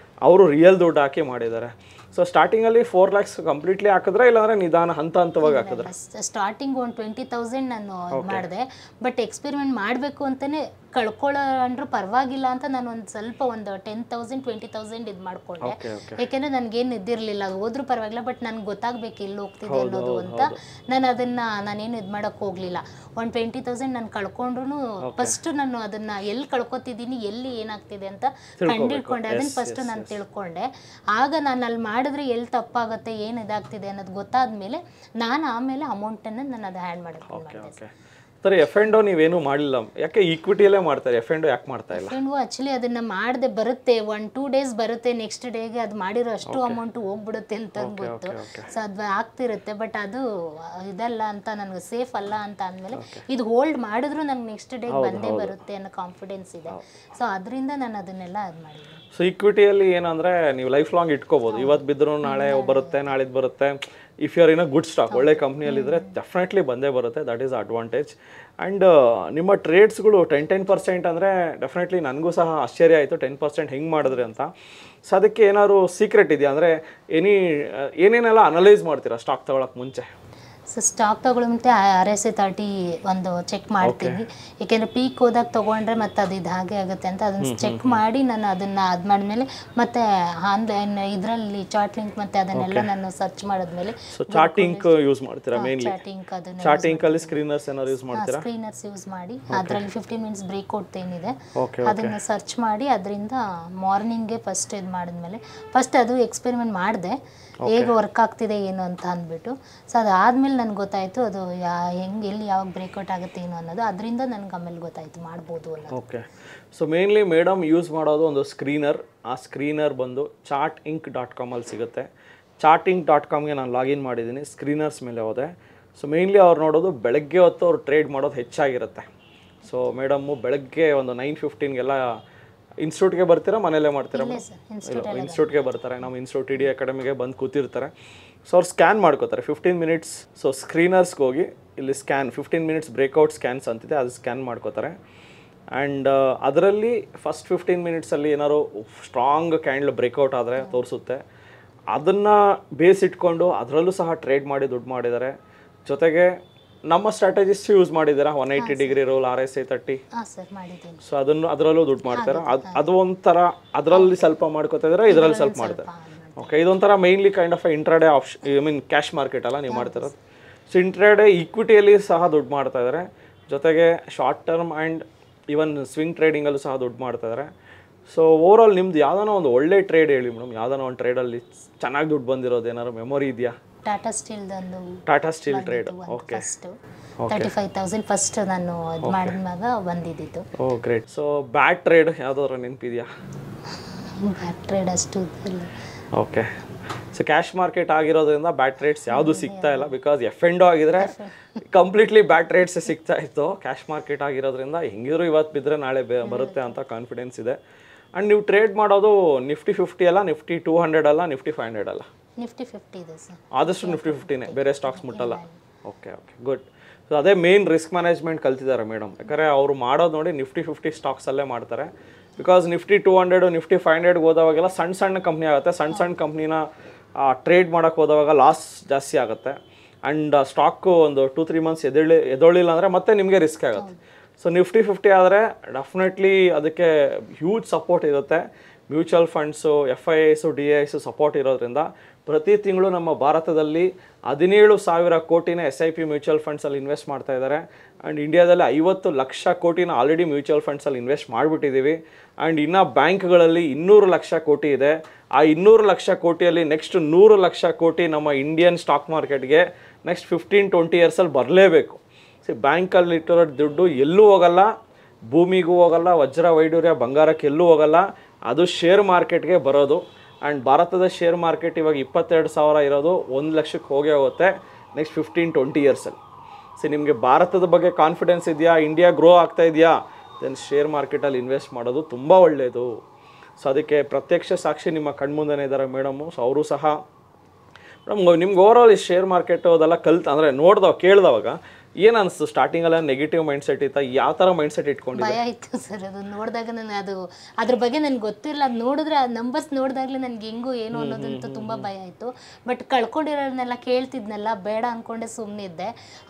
ಅವರು ರಿಯಲ್ ದುಡ್ಡು ಹಾಕಿ ಮಾಡಿದ್ದಾರೆ. ಸೊ ಸ್ಟಾರ್ಟಿಂಗಲ್ಲಿ 4 lakhs ಕಂಪ್ಲೀಟ್ಲಿ ಹಾಕಿದ್ರೆ, ಇಲ್ಲಾಂದರೆ ನಿಧಾನ ಹಂತವಾಗಿ ಹಾಕಿದ್ರೆ? ಸ್ಟಾರ್ಟಿಂಗ್ ಒಂದು 20,000 ನಾನು ಮಾಡಿದೆ. ಬಟ್ ಎಕ್ಸ್ಪೆರಿಮೆಂಟ್ ಮಾಡಬೇಕು ಅಂತಲೇ ಕಳ್ಕೊಳ್ಳೋ ಅಂದ್ರೂ ಪರವಾಗಿಲ್ಲ ಅಂತ ನಾನು ಒಂದು ಸ್ವಲ್ಪ ಒಂದು 10,000 20,000 ಇದು ಮಾಡಿಕೊಂಡೆ. ಯಾಕೆಂದರೆ ನನಗೇನು ಇದ್ದಿರಲಿಲ್ಲ, ಹೋದ್ರೂ ಪರವಾಗಿಲ್ಲ, ಬಟ್ ನನಗೆ ಗೊತ್ತಾಗಬೇಕು ಎಲ್ಲಿ ಹೋಗ್ತಿದೆ ಅನ್ನೋದು ಅಂತ. ನಾನೇನು ಇದು ಮಾಡೋಕ್ಕೆ ಹೋಗಲಿಲ್ಲ. ಒಂದು 20,000 ನಾನು ಕಳ್ಕೊಂಡ್ರು ಫಸ್ಟು ನಾನು ಅದನ್ನು ಎಲ್ಲಿ ಕಳ್ಕೊತಿದ್ದೀನಿ, ಎಲ್ಲಿ ಏನಾಗ್ತಿದೆ ಅಂತ ಕಂಡಿಡ್ಕೊಂಡೆ. ಅದನ್ನು ಫಸ್ಟು ನಾನು ತಿಳ್ಕೊಂಡೆ. ಆಗ ನಾನು ಅಲ್ಲಿ ಮಾಡಿದ್ರೆ ಎಲ್ಲಿ ತಪ್ಪಾಗುತ್ತೆ, ಏನು ಇದಾಗ್ತಿದೆ ಅನ್ನೋದು ಗೊತ್ತಾದ್ಮೇಲೆ ನಾನು ಆಮೇಲೆ ಅಮೌಂಟನ್ನು ನಾನು ಅದು ಹ್ಯಾಂಡ್ ಮಾಡೋಕ್ಕೆ. ಸರಿ, F&O ನೀವೇನು ಮಾಡಲಿಲ್ಲ, ಯಾಕೆ ಈಕ್ವಿಟಿಯಲ್ಲೇ ಮಾಡ್ತಾರೆ? F&O ಯಾಕೆ ಮಾಡ್ತಾ ಇಲ್ಲ? F&O ಆ್ಯಕ್ಚುಲಿ ಅದನ್ನು ಮಾಡದೆ ಬರುತ್ತೆ, 1-2 days ಬರುತ್ತೆ, ನೆಕ್ಸ್ಟ್ ಡೇಗೆ ಅದು ಮಾಡಿರೋ ಅಷ್ಟು ಅಮೌಂಟು ಹೋಗ್ಬಿಡುತ್ತೆ ಅಂತ ಗೊತ್ತು. ಸೊ ಅದು ಆಗ್ತಿರುತ್ತೆ, ಬಟ್ ಅದು ಇದಲ್ಲ ಅಂತ ನನಗೆ ಸೇಫ್ ಅಲ್ಲ ಅಂತ ಅಂದಮೇಲೆ ಇದು ಹೋಲ್ಡ್ ಮಾಡಿದ್ರು ನಂಗೆ ನೆಕ್ಸ್ಟ್ ಡೇಗೆ ಬಂದೇ ಬರುತ್ತೆ ಅನ್ನೋ ಕಾನ್ಫಿಡೆನ್ಸ್ ಇದೆ. ಸೊ ಅದರಿಂದ ನಾನು ಅದನ್ನೆಲ್ಲ ಅದು ಮಾಡಿದ್ದೀನಿ. ಸೊ ಈಕ್ವಿಟಿಯಲ್ಲಿ ಏನಂದರೆ ನೀವು ಲೈಫ್ ಲಾಂಗ್ ಇಟ್ಕೋಬೋದು. ಇವತ್ತು ಬಿದ್ದರೂ ನಾಳೆ ಬರುತ್ತೆ, ನಾಳಿದ್ದು ಬರುತ್ತೆ. If you are in a good stock, ಒಳ್ಳೆ ಕಂಪ್ನಿಯಲ್ಲಿದ್ದರೆ ಡೆಫಿನೆಟ್ಲಿ ಬಂದೇ ಬರುತ್ತೆ. That is advantage. ಆ್ಯಂಡ್ ನಿಮ್ಮ ಟ್ರೇಡ್ಸ್ಗಳು 10% ಅಂದರೆ ಡೆಫಿನೆಟ್ಲಿ ನನಗೂ ಸಹ ಆಶ್ಚರ್ಯ ಆಯಿತು, 10% ಹೆಂಗೆ ಮಾಡಿದ್ರಿ ಅಂತ. ಸೊ ಅದಕ್ಕೆ ಏನಾದ್ರು ಸೀಕ್ರೆಟ್ ಇದೆಯಾ? ಅಂದರೆ ಏನೇನೆಲ್ಲ ಅನಲೈಸ್ ಮಾಡ್ತೀರಾ ಸ್ಟಾಕ್ ತೊಗೊಳಕ್ಕೆ ಮುಂಚೆ? ಸೊ ಸ್ಟಾಕ್ ತೊಗೊಳ್ಳುವಂತೆ RSI 30 ಒಂದು ಚೆಕ್ ಮಾಡ್ತೀನಿ. ಏಕೆಂದರೆ ಪೀಕ್ ಹೋದಾಗ ತೊಗೊಂಡ್ರೆ ಮತ್ತು ಅದು ಇದು ಹಾಗೆ ಆಗುತ್ತೆ ಅಂತ ಅದನ್ನು ಚೆಕ್ ಮಾಡಿ ನಾನು ಅದನ್ನು ಅದು ಮಾಡಿದ್ಮೇಲೆ ಮತ್ತು ಆನ್ಲೈನ್ ಇದರಲ್ಲಿ ಚಾರ್ಟ್ ಲಿಂಕ್ ಮತ್ತು ಅದನ್ನೆಲ್ಲ ನಾನು ಸರ್ಚ್ ಮಾಡಿದ್ಮೇಲೆ ಚಾರ್ಟಿಂಗ್ ಯೂಸ್ ಮಾಡ್ತೀರಾ? ಮೇನ್ಲಿ ಚಾರ್ಟಿಂಗಲ್ಲಿ ಸ್ಕ್ರೀನರ್ಸ್ ಏನಾದ್ರು ಯೂಸ್ ಮಾಡ್ತೀರಾ? ಸ್ಕ್ರೀನರ್ಸ್ ಯೂಸ್ ಮಾಡಿ ಅದರಲ್ಲಿ 15 minutes ಬ್ರೇಕ್ಔಟ್ ಏನಿದೆ ಅದನ್ನು ಸರ್ಚ್ ಮಾಡಿ ಅದರಿಂದ ಮಾರ್ನಿಂಗ್ಗೆ ಫಸ್ಟ್ ಇದು ಮಾಡಿದ್ಮೇಲೆ ಫಸ್ಟ್ ಅದು ಎಕ್ಸ್ಪೆರಿಮೆಂಟ್ ಮಾಡಿದೆ, ಹೇಗೆ ವರ್ಕ್ ಆಗ್ತಿದೆ ಏನು ಅಂತ ಅಂದ್ಬಿಟ್ಟು. ಸೊ ಅದಾದಮೇಲೆ ನನಗೆ ಗೊತ್ತಾಯಿತು ಅದು ಹೆಂಗೆ ಎಲ್ಲಿ ಯಾವಾಗ ಬ್ರೇಕ್ಔಟ್ ಆಗುತ್ತೆ ಏನು ಅನ್ನೋದು. ಅದರಿಂದ ನನಗೆ ಆಮೇಲೆ ಗೊತ್ತಾಯಿತು ಮಾಡ್ಬೋದು ಅನ್ನೋದು. Okay. So mainly madam use ಮಾಡೋದು ಒಂದು ಸ್ಕ್ರೀನರ್. ಆ ಸ್ಕ್ರೀನರ್ ಬಂದು chartinc.com ಅಲ್ಲಿ ಸಿಗುತ್ತೆ. charting.comಗೆ ನಾನು ಲಾಗಿನ್ ಮಾಡಿದ್ದೀನಿ. ಸ್ಕ್ರೀನರ್ಸ್ ಮೇಲೆ ಹೋದೆ. ಸೊ ಮೇನ್ಲಿ ಅವ್ರು ನೋಡೋದು ಬೆಳಗ್ಗೆ ಹೊತ್ತು ಅವ್ರು ಟ್ರೇಡ್ ಮಾಡೋದು ಹೆಚ್ಚಾಗಿರುತ್ತೆ. ಸೊ ಮೇಡಮ್ಮು ಬೆಳಗ್ಗೆ ಒಂದು 9:15ಗೆಲ್ಲ ಇನ್ಸ್ಟಿಟ್ಯೂಟ್ಗೆ ಬರ್ತೀರಾ, ಮನೇಲೇ ಮಾಡ್ತೀರಾ? ಇನ್ಸ್ಟಿಟ್ಯೂಟ್ಗೆ ಬರ್ತಾರೆ. ನಮ್ಮ ಇನ್ಸ್ಟಿಟ್ಯೂಟ್ TD ಅಕಾಡೆಮಿಗೆ ಬಂದು ಕೂತಿರ್ತಾರೆ. ಸೊ ಅವ್ರು ಸ್ಕ್ಯಾನ್ ಮಾಡ್ಕೋತಾರೆ 15 ಮಿನಿಟ್ಸ್. ಸೊ ಸ್ಕ್ರೀನರ್ಸ್ಗೆ ಹೋಗಿ ಇಲ್ಲಿ ಸ್ಕ್ಯಾನ್ 15 ಮಿನಿಟ್ಸ್ ಬ್ರೇಕ್ಔಟ್ ಸ್ಕ್ಯಾನ್ಸ್ ಅಂತಿದೆ, ಅದು ಸ್ಕ್ಯಾನ್ ಮಾಡ್ಕೋತಾರೆ. ಆ್ಯಂಡ್ ಅದರಲ್ಲಿ ಫಸ್ಟ್ 15 ಮಿನಿಟ್ಸಲ್ಲಿ ಏನಾದ್ರು ಸ್ಟ್ರಾಂಗ್ ಕ್ಯಾಂಡಲ್ ಬ್ರೇಕ್ಔಟ್ ಆದರೆ ತೋರಿಸುತ್ತೆ. ಅದನ್ನು ಬೇಸ್ ಇಟ್ಕೊಂಡು ಅದರಲ್ಲೂ ಸಹ ಟ್ರೇಡ್ ಮಾಡಿ ದುಡ್ಡು ಮಾಡಿದ್ದಾರೆ. ಜೊತೆಗೆ ನಮ್ಮ ಸ್ಟ್ರಾಟಜಿಸ್ ಯೂಸ್ ಮಾಡಿದ್ದೀರಾ, 180 ಡಿಗ್ರಿ ರೂಲ್, RSI 30. ಸೊ ಅದರಲ್ಲೂ ದುಡ್ಡು ಮಾಡ್ತಾರೆ. ಅದು ಒಂಥರ ಅದರಲ್ಲಿ ಸ್ವಲ್ಪ ಮಾಡ್ಕೋತಾ ಇದ್ದಾರೆ, ಇದರಲ್ಲಿ ಸ್ವಲ್ಪ ಮಾಡ್ತಾರೆ. ಓಕೆ, ಇದೊಂಥರ mainly kind of intraday option, I mean cash market ಅಲ್ಲ ನೀವು ಮಾಡ್ತಿರೋದು. ಸೊ ಇಂಟ್ರಾಡೇ ಈಕ್ವಿಟಿಯಲ್ಲಿ ಸಹ ದುಡ್ಡು ಮಾಡ್ತಾ ಇದ್ದಾರೆ. ಜೊತೆಗೆ short term and even swing ಟ್ರೇಡಿಂಗಲ್ಲೂ ಸಹ ದುಡ್ಡು ಮಾಡ್ತಾ ಇದ್ದಾರೆ. ಸೊ ಓವರಾಲ್ ನಿಮ್ದು ಯಾವ್ದಾನ ಒಂದು ಒಳ್ಳೆ ಟ್ರೇಡ್ ಹೇಳಿ ಮೇಡಮ್, ಯಾವ್ದಾನ ಒಂದು ಟ್ರೇಡಲ್ಲಿ ಚೆನ್ನಾಗಿ ದುಡ್ಡು ಬಂದಿರೋದು ಏನಾದ್ರು ಮೆಮೊರಿ ಇದೆಯಾ? Tata steel trade. Okay, 35,000 first ನಾನು ಇದು ಮಾಡಿದಾಗ ಬಂದಿದ್ದು. ಓ ಗ್ರೇಟ್. ಸೊ ಬ್ಯಾಡ್ ಟ್ರೇಡ್ ಯಾವ್ದಾದ್ರು ನೆನಪಿದೆಯಾ? ಬ್ಯಾಡ್ ಟ್ರೇಡ್ ಅಷ್ಟು ಇಲ್ಲ. ಓಕೆ, ಸೊ ಕ್ಯಾಶ್ ಮಾರ್ಕೆಟ್ ಆಗಿರೋದ್ರಿಂದ ಬ್ಯಾಡ್ ಟ್ರೇಡ್ಸ್ ಯಾವುದು ಸಿಗ್ತಾ ಇಲ್ಲ. ಬಿಕಾಸ್ F&O ಆಗಿದ್ರೆ ಕಂಪ್ಲೀಟ್ಲಿ ಬ್ಯಾಡ್ ಟ್ರೇಡ್ಸ್ ಸಿಗ್ತಾ ಇತ್ತು. ಕ್ಯಾಶ್ ಮಾರ್ಕೆಟ್ ಆಗಿರೋದ್ರಿಂದ ಹೆಂಗಿದ್ರು ಇವತ್ತು ಬಿದ್ದರೆ ನಾಳೆ ಬರುತ್ತೆ ಅಂತ ಕಾನ್ಫಿಡೆನ್ಸ್ ಇದೆ. ಆ್ಯಂಡ್ ನೀವು ಟ್ರೇಡ್ ಮಾಡೋದು Nifty 50 ಅಲ್ಲ, Nifty 200 ಅಲ್ಲ, Nifty 500 ಅಲ್ಲ? Nifty 50 ಇದೆ ಸರ್. ಆದಷ್ಟು Nifty 50ನೇ, ಬೇರೆ ಸ್ಟಾಕ್ಸ್ ಮುಟ್ಟಲ್ಲ. Okay, good. ಸೊ ಅದೇ ಮೇನ್ ರಿಸ್ಕ್ ಮ್ಯಾನೇಜ್ಮೆಂಟ್ ಕಲ್ತಿದ್ದಾರೆ ಮೇಡಮ್. ಯಾಕಂದರೆ ಅವರು ಮಾಡೋದು ನೋಡಿ Nifty 50 ಸ್ಟಾಕ್ಸಲ್ಲೇ ಮಾಡ್ತಾರೆ. ಬಿಕಾಸ್ Nifty 200, Nifty 500ಗೆ ಹೋದವಾಗೆಲ್ಲ ಸಣ್ಣ ಕಂಪ್ನಿ ಆಗುತ್ತೆ. ಸಣ್ಣ ಕಂಪ್ನಿನ ಟ್ರೇಡ್ ಮಾಡೋಕ್ಕೆ ಹೋದವಾಗ ಲಾಸ್ ಜಾಸ್ತಿ ಆಗುತ್ತೆ. ಆ್ಯಂಡ್ ಸ್ಟಾಕು ಒಂದು 2-3 ಮಂತ್ಸ್ ಎದೊಳ್ಳಿಲ್ಲ ಅಂದರೆ ಮತ್ತೆ ನಿಮಗೆ ರಿಸ್ಕ್ ಆಗುತ್ತೆ. ಸೊ Nifty 50 ಆದರೆ ಡೆಫಿನೆಟ್ಲಿ ಅದಕ್ಕೆ ಹ್ಯೂಜ್ ಸಪೋರ್ಟ್ ಇರುತ್ತೆ. Mutual funds, FIIs, DIIs support ಇರೋದ್ರಿಂದ ಪ್ರತಿ ತಿಂಗಳು ನಮ್ಮ ಭಾರತದಲ್ಲಿ 17,000 ಕೋಟಿನ SIP ಮ್ಯೂಚುವಲ್ ಫಂಡ್ಸಲ್ಲಿ ಇನ್ವೆಸ್ಟ್ ಮಾಡ್ತಾ ಇದ್ದಾರೆ. ಆ್ಯಂಡ್ ಇಂಡಿಯಾದಲ್ಲಿ 50 ಲಕ್ಷ ಕೋಟಿನ ಆಲ್ರೆಡಿ ಮ್ಯೂಚುವಲ್ ಫಂಡ್ಸಲ್ಲಿ ಇನ್ವೆಸ್ಟ್ ಮಾಡಿಬಿಟ್ಟಿದ್ದೀವಿ. ಆ್ಯಂಡ್ ಇನ್ನು ಬ್ಯಾಂಕ್ಗಳಲ್ಲಿ 200 ಲಕ್ಷ ಕೋಟಿ ಇದೆ. ಆ 200 ಲಕ್ಷ ಕೋಟಿಯಲ್ಲಿ ನೆಕ್ಸ್ಟ್ 100 ಲಕ್ಷ ಕೋಟಿ ನಮ್ಮ ಇಂಡಿಯನ್ ಸ್ಟಾಕ್ ಮಾರ್ಕೆಟ್ಗೆ ನೆಕ್ಸ್ಟ್ 15-20 ಇಯರ್ಸಲ್ಲಿ ಬರಲೇಬೇಕು. ಬ್ಯಾಂಕಲ್ಲಿ ಇಟ್ಟಿರೋ ದುಡ್ಡು ಎಲ್ಲೂ ಹೋಗಲ್ಲ, ಭೂಮಿಗೂ ಹೋಗಲ್ಲ, ವಜ್ರ ವೈಡೂರ್ಯ ಬಂಗಾರಕ್ಕೆ ಎಲ್ಲೂ ಹೋಗಲ್ಲ, ಅದು ಶೇರ್ ಮಾರ್ಕೆಟ್ಗೆ ಬರೋದು. ಆ್ಯಂಡ್ ಭಾರತದ ಶೇರ್ ಮಾರ್ಕೆಟ್ ಇವಾಗ 22,000 ಇರೋದು 1 ಲಕ್ಷಕ್ಕೆ ಹೋಗೇ ಹೋಗುತ್ತೆ ನೆಕ್ಸ್ಟ್ 15-20 ಇಯರ್ಸಲ್ಲಿ. ಸೊ ನಿಮಗೆ ಭಾರತದ ಬಗ್ಗೆ ಕಾನ್ಫಿಡೆನ್ಸ್ ಇದೆಯಾ, ಇಂಡಿಯಾ ಗ್ರೋ ಆಗ್ತಾ ಇದೆಯಾ, ದೆನ್ ಶೇರ್ ಮಾರ್ಕೆಟಲ್ಲಿ ಇನ್ವೆಸ್ಟ್ ಮಾಡೋದು ತುಂಬ ಒಳ್ಳೆಯದು. ಸೊ ಅದಕ್ಕೆ ಪ್ರತ್ಯಕ್ಷ ಸಾಕ್ಷಿ ನಿಮ್ಮ ಕಣ್ಮುಂದೆನೇ ಇದ್ದಾರೆ ಮೇಡಮು. ಸೊ ಅವರು ಸಹ ಮೇಡಮ್ ನಿಮ್ಗೆ ಓವರಾಲ್ ಈ ಶೇರ್ ಮಾರ್ಕೆಟು ಅದೆಲ್ಲ ಅಂದರೆ ಕೇಳಿದವಾಗ ಏನು ಅನಿಸ್ತು? ಸ್ಟಾರ್ಟಿಂಗಲ್ಲ ನೆಗೆಟಿವ್ ಮೈಂಡ್ಸೆಟ್ ಇತ್ತಾ? ಯಾವ ಥರ ಮೈಂಡ್ಸೆಟ್ ಇಟ್ಕೊಂಡಿದ್ದೆ? ಭಯ ಇತ್ತು ಸರ್. ಅದು ನೋಡಿದಾಗ ನಾನು ಅದ್ರ ಬಗ್ಗೆ ನನಗೆ ಗೊತ್ತಿರಲಿಲ್ಲ. ಅದು ನೋಡಿದ್ರೆ ಆ ನಂಬರ್ಸ್ ನೋಡಿದಾಗಲೇ ನನಗೆ ಹೆಂಗೂ ಏನು ಅನ್ನೋದಂತೂ ತುಂಬ ಭಯ ಆಯಿತು. ಬಟ್ ಕಳ್ಕೊಂಡಿರೋದನ್ನೆಲ್ಲ ಕೇಳ್ತಿದ್ನಲ್ಲ, ಬೇಡ ಅಂದ್ಕೊಂಡೆ ಸುಮ್ಮನೆ ಇದ್ದೆ.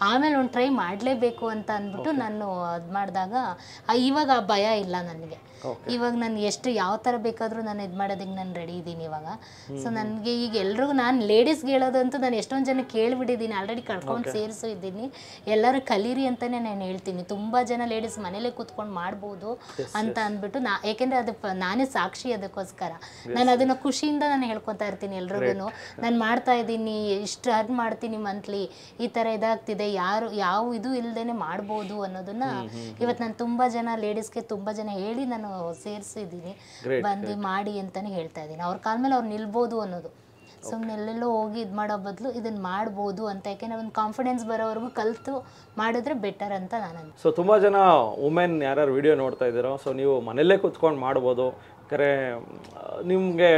ಆಮೇಲೆ ಒಂದು ಟ್ರೈ ಮಾಡಲೇಬೇಕು ಅಂತ ಅಂದ್ಬಿಟ್ಟು ನಾನು ಅದು ಮಾಡಿದಾಗ ಇವಾಗ ಆ ಭಯ ಇಲ್ಲ ನನಗೆ. ಇವಾಗ ನಾನು ಎಷ್ಟು ಯಾವ ಥರ ಬೇಕಾದರೂ ನಾನು ಇದು ಮಾಡೋದಕ್ಕೆ ನಾನು ರೆಡಿ ಇದ್ದೀನಿ ಇವಾಗ. ಸೊ ನನಗೆ ಈಗ ಎಲ್ರಿಗೂ ನಾನು ಲೇಡೀಸ್ಗೆ ಹೇಳೋದಂತೂ ನಾನು ಎಷ್ಟೊಂದು ಜನ ಕೇಳಿಬಿಟ್ಟಿದ್ದೀನಿ, ಆಲ್ರೆಡಿ ಕಳ್ಕೊಂಡು ಸೇರಿಸೋ ಇದ್ದೀನಿ. ಎಲ್ಲರೂ ಕಲೀರಿ ಅಂತಲೇ ನಾನು ಹೇಳ್ತೀನಿ. ತುಂಬ ಜನ ಲೇಡೀಸ್ ಮನೇಲೇ ಕೂತ್ಕೊಂಡು ಮಾಡ್ಬೋದು ಅಂತ ಅಂದ್ಬಿಟ್ಟು ಯಾಕೆಂದರೆ ಅದು ನಾನೇ ಸಾಕ್ಷಿ. ಅದಕ್ಕೋಸ್ಕರ ನಾನು ಅದನ್ನು ಖುಷಿಯಿಂದ ನಾನು ಹೇಳ್ಕೊತಾ ಇರ್ತೀನಿ ಎಲ್ರಿಗೂ. ನಾನು ಮಾಡ್ತಾ ಇದ್ದೀನಿ, ಇಷ್ಟು ಅರ್ನ್ ಮಾಡ್ತೀನಿ ಮಂತ್ಲಿ, ಈ ಥರ ಇದಾಗ್ತಿದೆ, ಯಾವ ಇದು ಇಲ್ಲದೇ ಮಾಡ್ಬೋದು ಅನ್ನೋದನ್ನು ಇವತ್ತು ನಾನು ತುಂಬ ಜನ ಲೇಡೀಸ್ಗೆ ತುಂಬ ಜನ ಹೇಳಿ ನಾನು ಸೇರಿಸಿದ್ದೀನಿ. ಬಂದು ಮಾಡಿ ಅಂತಾನೆ ಹೇಳ್ತಾ ಇದ್ದೀನಿ. ಅವ್ರ ಕಾಲ ಮೇಲೆ ಅವ್ರು ನಿಲ್ಬೋದು ಅನ್ನೋದು. ಸುಮ್ಮನೆ ಎಲ್ಲೆಲ್ಲೋ ಹೋಗಿ ಇದು ಮಾಡೋ ಬದಲು ಇದನ್ನು ಮಾಡ್ಬೋದು ಅಂತ, ಯಾಕೆಂದರೆ ಒಂದು ಕಾನ್ಫಿಡೆನ್ಸ್ ಬರೋವರೆಗೂ ಕಲಿತು ಮಾಡಿದ್ರೆ ಬೆಟರ್ ಅಂತ ನಾನು. ಸೊ ತುಂಬ ಜನ ವುಮೆನ್ ಯಾರ್ಯಾರು ವಿಡಿಯೋ ನೋಡ್ತಾ ಇದ್ದೀರೋ, ಸೊ ನೀವು ಮನೆಯಲ್ಲೇ ಕೂತ್ಕೊಂಡು ಮಾಡ್ಬೋದು. ಯಾಕಂದರೆ ನಿಮಗೆ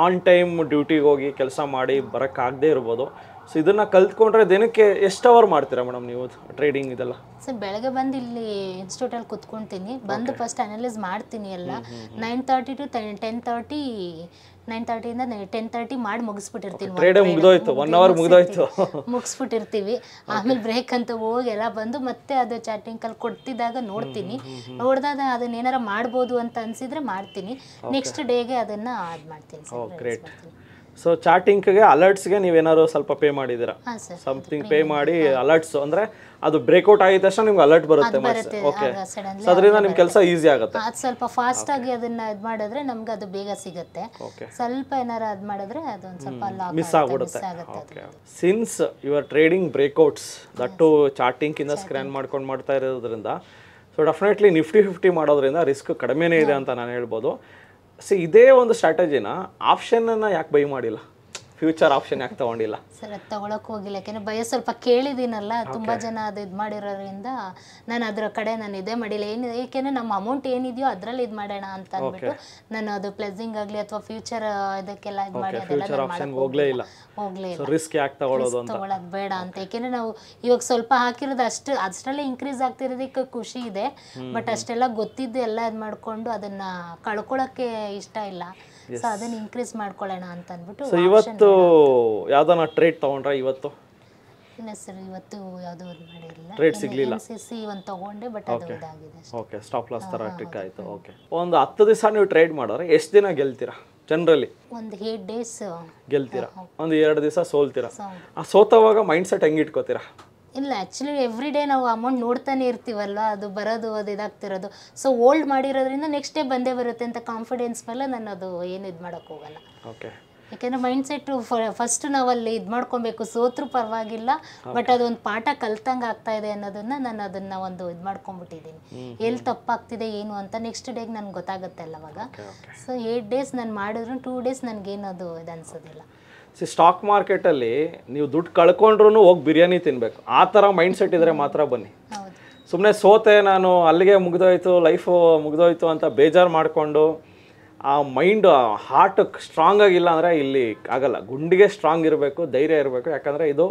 ಆನ್ ಟೈಮ್ ಡ್ಯೂಟಿಗೆ ಹೋಗಿ ಕೆಲಸ ಮಾಡಿ ಬರೋಕ್ಕಾಗದೇ ಇರ್ಬೋದು. ಸೊ ಇದನ್ನು ಕಲ್ತ್ಕೊಂಡ್ರೆ ದಿನಕ್ಕೆ ಎಷ್ಟು ಅವರ್ ಮಾಡ್ತೀರಾ ಮೇಡಮ್ ನೀವು ಟ್ರೇಡಿಂಗ್ ಇದೆಲ್ಲ? ಸರ್ ಬೆಳಗ್ಗೆ ಬಂದು ಇಲ್ಲಿ ಇನ್ಸ್ಟಿಟ್ಯೂಟಲ್ಲಿ ಕುತ್ಕೊಳ್ತೀನಿ. ಬಂದು ಫಸ್ಟ್ ಅನಲೈಸ್ ಮಾಡ್ತೀನಿ ಎಲ್ಲ. 9:30 to 10:30, 9:30ಇಂದ 10:30 ಮಾಡಿ ಮುಗಿಸ್ಬಿಟ್ಟಿರ್ತೀನಿ. ಮುಗಿಸ್ಬಿಟ್ಟಿರ್ತೀವಿ. ಆಮೇಲೆ ಬ್ರೇಕ್ ಅಂತ ಹೋಗಿ ಎಲ್ಲ ಬಂದು ಮತ್ತೆ ಅದು ಚಾಟಿಂಗಲ್ಲಿ ಕೊಡ್ತಿದ್ದಾಗ ನೋಡ್ತೀನಿ. ನೋಡಿದಾಗ ಅದನ್ನ ಏನಾರ ಮಾಡ್ಬೋದು ಅಂತ ಅನಿಸಿದ್ರೆ ಮಾಡ್ತೀನಿ. ನೆಕ್ಸ್ಟ್ ಡೇಗೆ ಅದನ್ನು ಅದು ಮಾಡ್ತೀನಿ ಸರ್. ಸೊ ಚಾಟಿಂಗ್ಗೆ ಅಲರ್ಟ್ಸ್ಗೆ ನೀವೇನಾದ್ರು ಸ್ವಲ್ಪ ಪೇ ಮಾಡಿದ್ದೀರಾ? ಸಮಥಿಂಗ್ ಪೇ ಮಾಡಿ ಅಲರ್ಟ್ಸ್ ಅಂದರೆ ಅದು ಬ್ರೇಕ್ಔಟ್ ಆಗಿದ ತಕ್ಷಣ ನಿಮ್ಗೆ ಅಲರ್ಟ್ ಬರುತ್ತೆ. ಓಕೆ, ಸೊ ಅದರಿಂದ ನಿಮ್ಮ ಕೆಲಸ ಈಸಿ ಆಗುತ್ತೆ. ಅದು ಸ್ವಲ್ಪ ಫಾಸ್ಟ್ ಆಗಿ ಅದನ್ನ ಇದು ಮಾಡಿದ್ರೆ ನಮ್ಗೆ ಅದು ಬೇಗ ಸಿಗುತ್ತೆ. ಸ್ವಲ್ಪ ಏನಾರ ಅದು ಮಾಡಿದ್ರೆ ಅದೊಂದು ಸ್ವಲ್ಪ ಮಿಸ್ ಆಗ್ಬಿಡುತ್ತೆ. Okay, since your trading breakouts that too ಚಾಟಿಂಗಿಂದ ಸ್ಕ್ಯಾನ್ ಮಾಡ್ಕೊಂಡು ಮಾಡ್ತಾ ಇರೋದ್ರಿಂದ, ಸೊ ಡೆಫಿನೆಟ್ಲಿ Nifty 50 ಮಾಡೋದ್ರಿಂದ ರಿಸ್ಕ್ ಕಡಿಮೆನೇ ಇದೆ ಅಂತ ನಾನು ಹೇಳ್ಬೋದು. ಸೊ ಇದೇ ಒಂದು ಸ್ಟ್ರಾಟಜಿನ ಆಪ್ಷನನ್ನು ಯಾಕೆ ಬೈ ಮಾಡಿಲ್ಲ? ಫ್ಯೂಚರ್ ಆಪ್ಷನ್ ಯಾಕೆ ತೊಗೊಂಡಿಲ್ಲ? ಸರ್ ಅದು ತೊಗೊಳಕ್ಕೆ ಹೋಗಿಲ್ಲ, ಯಾಕೆಂದರೆ ಭಯ ಸ್ವಲ್ಪ ಕೇಳಿದ್ದೀನಲ್ಲ, ತುಂಬ ಜನ ಅದು ಇದು ಮಾಡಿರೋದ್ರಿಂದ ನಾನು ಅದರ ಕಡೆ ನಾನು ಇದೇ ಮಾಡಿಲ್ಲ. ಏಕೆಂದರೆ ನಮ್ಮ ಅಮೌಂಟ್ ಏನಿದೆಯೋ ಅದರಲ್ಲಿ ಇದು ಮಾಡೋಣ ಅಂತ ಅಂದ್ಬಿಟ್ಟು ನಾನು ಅದು ಪ್ಲೆಸಿಂಗ್ ಆಗಲಿ ಅಥವಾ ಫ್ಯೂಚರ್ ಇದಕ್ಕೆಲ್ಲ ಇದು ಮಾಡಿ ಅದೆಲ್ಲ ಹೋಗಲೇ ಇಲ್ಲ. ರಿಸ್ಕ್ ಯಾಕೆ ತಗೊಳ್ಳೋದು ಅಂತ, ತೊಗೊಳೋದು ಬೇಡ ಅಂತ. ಏಕೆಂದರೆ ನಾವು ಇವಾಗ ಸ್ವಲ್ಪ ಹಾಕಿರೋದು ಅಷ್ಟರಲ್ಲೇ ಇನ್ಕ್ರೀಸ್ ಆಗ್ತಿರೋದಕ್ಕೆ ಖುಷಿ ಇದೆ, ಬಟ್ ಅಷ್ಟೆಲ್ಲ ಗೊತ್ತಿದ್ದು ಎಲ್ಲ ಇದು ಮಾಡಿಕೊಂಡು ಅದನ್ನು ಕಳ್ಕೊಳ್ಳೋಕ್ಕೆ ಇಷ್ಟ ಇಲ್ಲ. ಸೊ ಅದನ್ನ ಇನ್ಕ್ರೀಸ್ ಮಾಡ್ಕೊಳ್ಳೋಣ ಅಂತ ಅಂದ್ಬಿಟ್ಟು. ಸೊ ಇವತ್ತು ಯಾವ್ದಾನ ಟ್ರೇಡ್ ತಗೊಂಡ್ರೆ ಇವತ್ತು? ಇಲ್ಲ ಸರ್, ಇವತ್ತು ಯಾವುದೂ ಇದು ಮಾಡಿರಲಿಲ್ಲ. ಟ್ರೇಡ್ ಸಿಗ್ಲಿಲ್ಲ. MCC ಒಂದು ತಗೊಂಡೆ, ಬಟ್ ಅದು ಇದಾಗಿದೆ. ಓಕೆ, ಸ್ಟಾಪ್ ಲಾಸ್ ಥರ ಟ್ರಿಕ್ ಆಯಿತು. ಓಕೆ, ಒಂದು 10 ದಿವಸ ನೀವು ಟ್ರೇಡ್ ಮಾಡಿದ್ರೆ ಎಷ್ಟು ದಿನ ಗೆಲ್ತೀರಾ ಜನರಲಿ? ಒಂದು 8 ಡೇಸ್ ಗೆಲ್ತೀರಾ, ಒಂದು 2 ದಿವಸ ಸೋಲ್ತೀರಾ. ಆ ಸೋತವಾಗ ಮೈಂಡ್ ಸೆಟ್ ಹೆಂಗೆ ಇಟ್ಕೋತೀರಾ? ಇಲ್ಲ, ಆ್ಯಕ್ಚುಲಿ ಎವ್ರಿ ಡೇ ನಾವು ಅಮೌಂಟ್ ನೋಡ್ತಾನೆ ಇರ್ತೀವಲ್ವ, ಅದು ಬರೋದು ಅದು ಇದಾಗ್ತಿರೋದು. ಸೊ ಓಲ್ಡ್ ಮಾಡಿರೋದ್ರಿಂದ ನೆಕ್ಸ್ಟ್ ಡೇ ಬಂದೇ ಬರುತ್ತೆ ಅಂತ ಕಾನ್ಫಿಡೆನ್ಸ್ ಮೇಲೆ ನಾನು ಅದು ಏನು ಇದು ಮಾಡೋಕ್ಕೆ ಹೋಗಲ್ಲ. ಓಕೆ, ಯಾಕೆಂದರೆ ಮೈಂಡ್ ಸೆಟ್ಟು ಫಸ್ಟ್ ನಾವು ಅಲ್ಲಿ ಇದು ಮಾಡ್ಕೊಬೇಕು, ಸೋತ್ರೂ ಪರವಾಗಿಲ್ಲ, ಬಟ್ ಅದೊಂದು ಪಾಠ ಕಲ್ತಂಗೆ ಆಗ್ತಾ ಇದೆ ಅನ್ನೋದನ್ನ ನಾನು ಅದನ್ನು ಒಂದು ಇದು ಮಾಡ್ಕೊಂಡ್ಬಿಟ್ಟಿದ್ದೀನಿ. ಎಲ್ಲಿ ತಪ್ಪಾಗ್ತಿದೆ ಏನು ಅಂತ ನೆಕ್ಸ್ಟ್ ಡೇಗೆ ನನಗೆ ಗೊತ್ತಾಗುತ್ತೆ ಅಲ್ಲ ಅವಾಗ. ಸೊ 8 ಡೇಸ್ ನಾನು ಮಾಡಿದ್ರು 2 ಡೇಸ್ ನನಗೇನು ಅದು ಇದು ಅನ್ಸೋದಿಲ್ಲ. ಸ್ಟಾಕ್ ಮಾರ್ಕೆಟಲ್ಲಿ ನೀವು ದುಡ್ಡು ಕಳ್ಕೊಂಡ್ರೂ ಹೋಗಿ ಬಿರಿಯಾನಿ ತಿನ್ನಬೇಕು, ಆ ಥರ ಮೈಂಡ್ ಸೆಟ್ ಇದ್ದರೆ ಮಾತ್ರ ಬನ್ನಿ. ಸುಮ್ಮನೆ ಸೋತೆ ನಾನು ಅಲ್ಲಿಗೆ ಮುಗಿದೋಯ್ತು, ಲೈಫು ಮುಗಿದೋಯ್ತು ಅಂತ ಬೇಜಾರು ಮಾಡಿಕೊಂಡು ಆ ಮೈಂಡ್ ಹಾರ್ಟ್ ಸ್ಟ್ರಾಂಗ್ ಆಗಿಲ್ಲ ಅಂದರೆ ಇಲ್ಲಿ ಆಗಲ್ಲ. ಗುಂಡಿಗೆ ಸ್ಟ್ರಾಂಗ್ ಇರಬೇಕು, ಧೈರ್ಯ ಇರಬೇಕು. ಯಾಕಂದರೆ ಇದು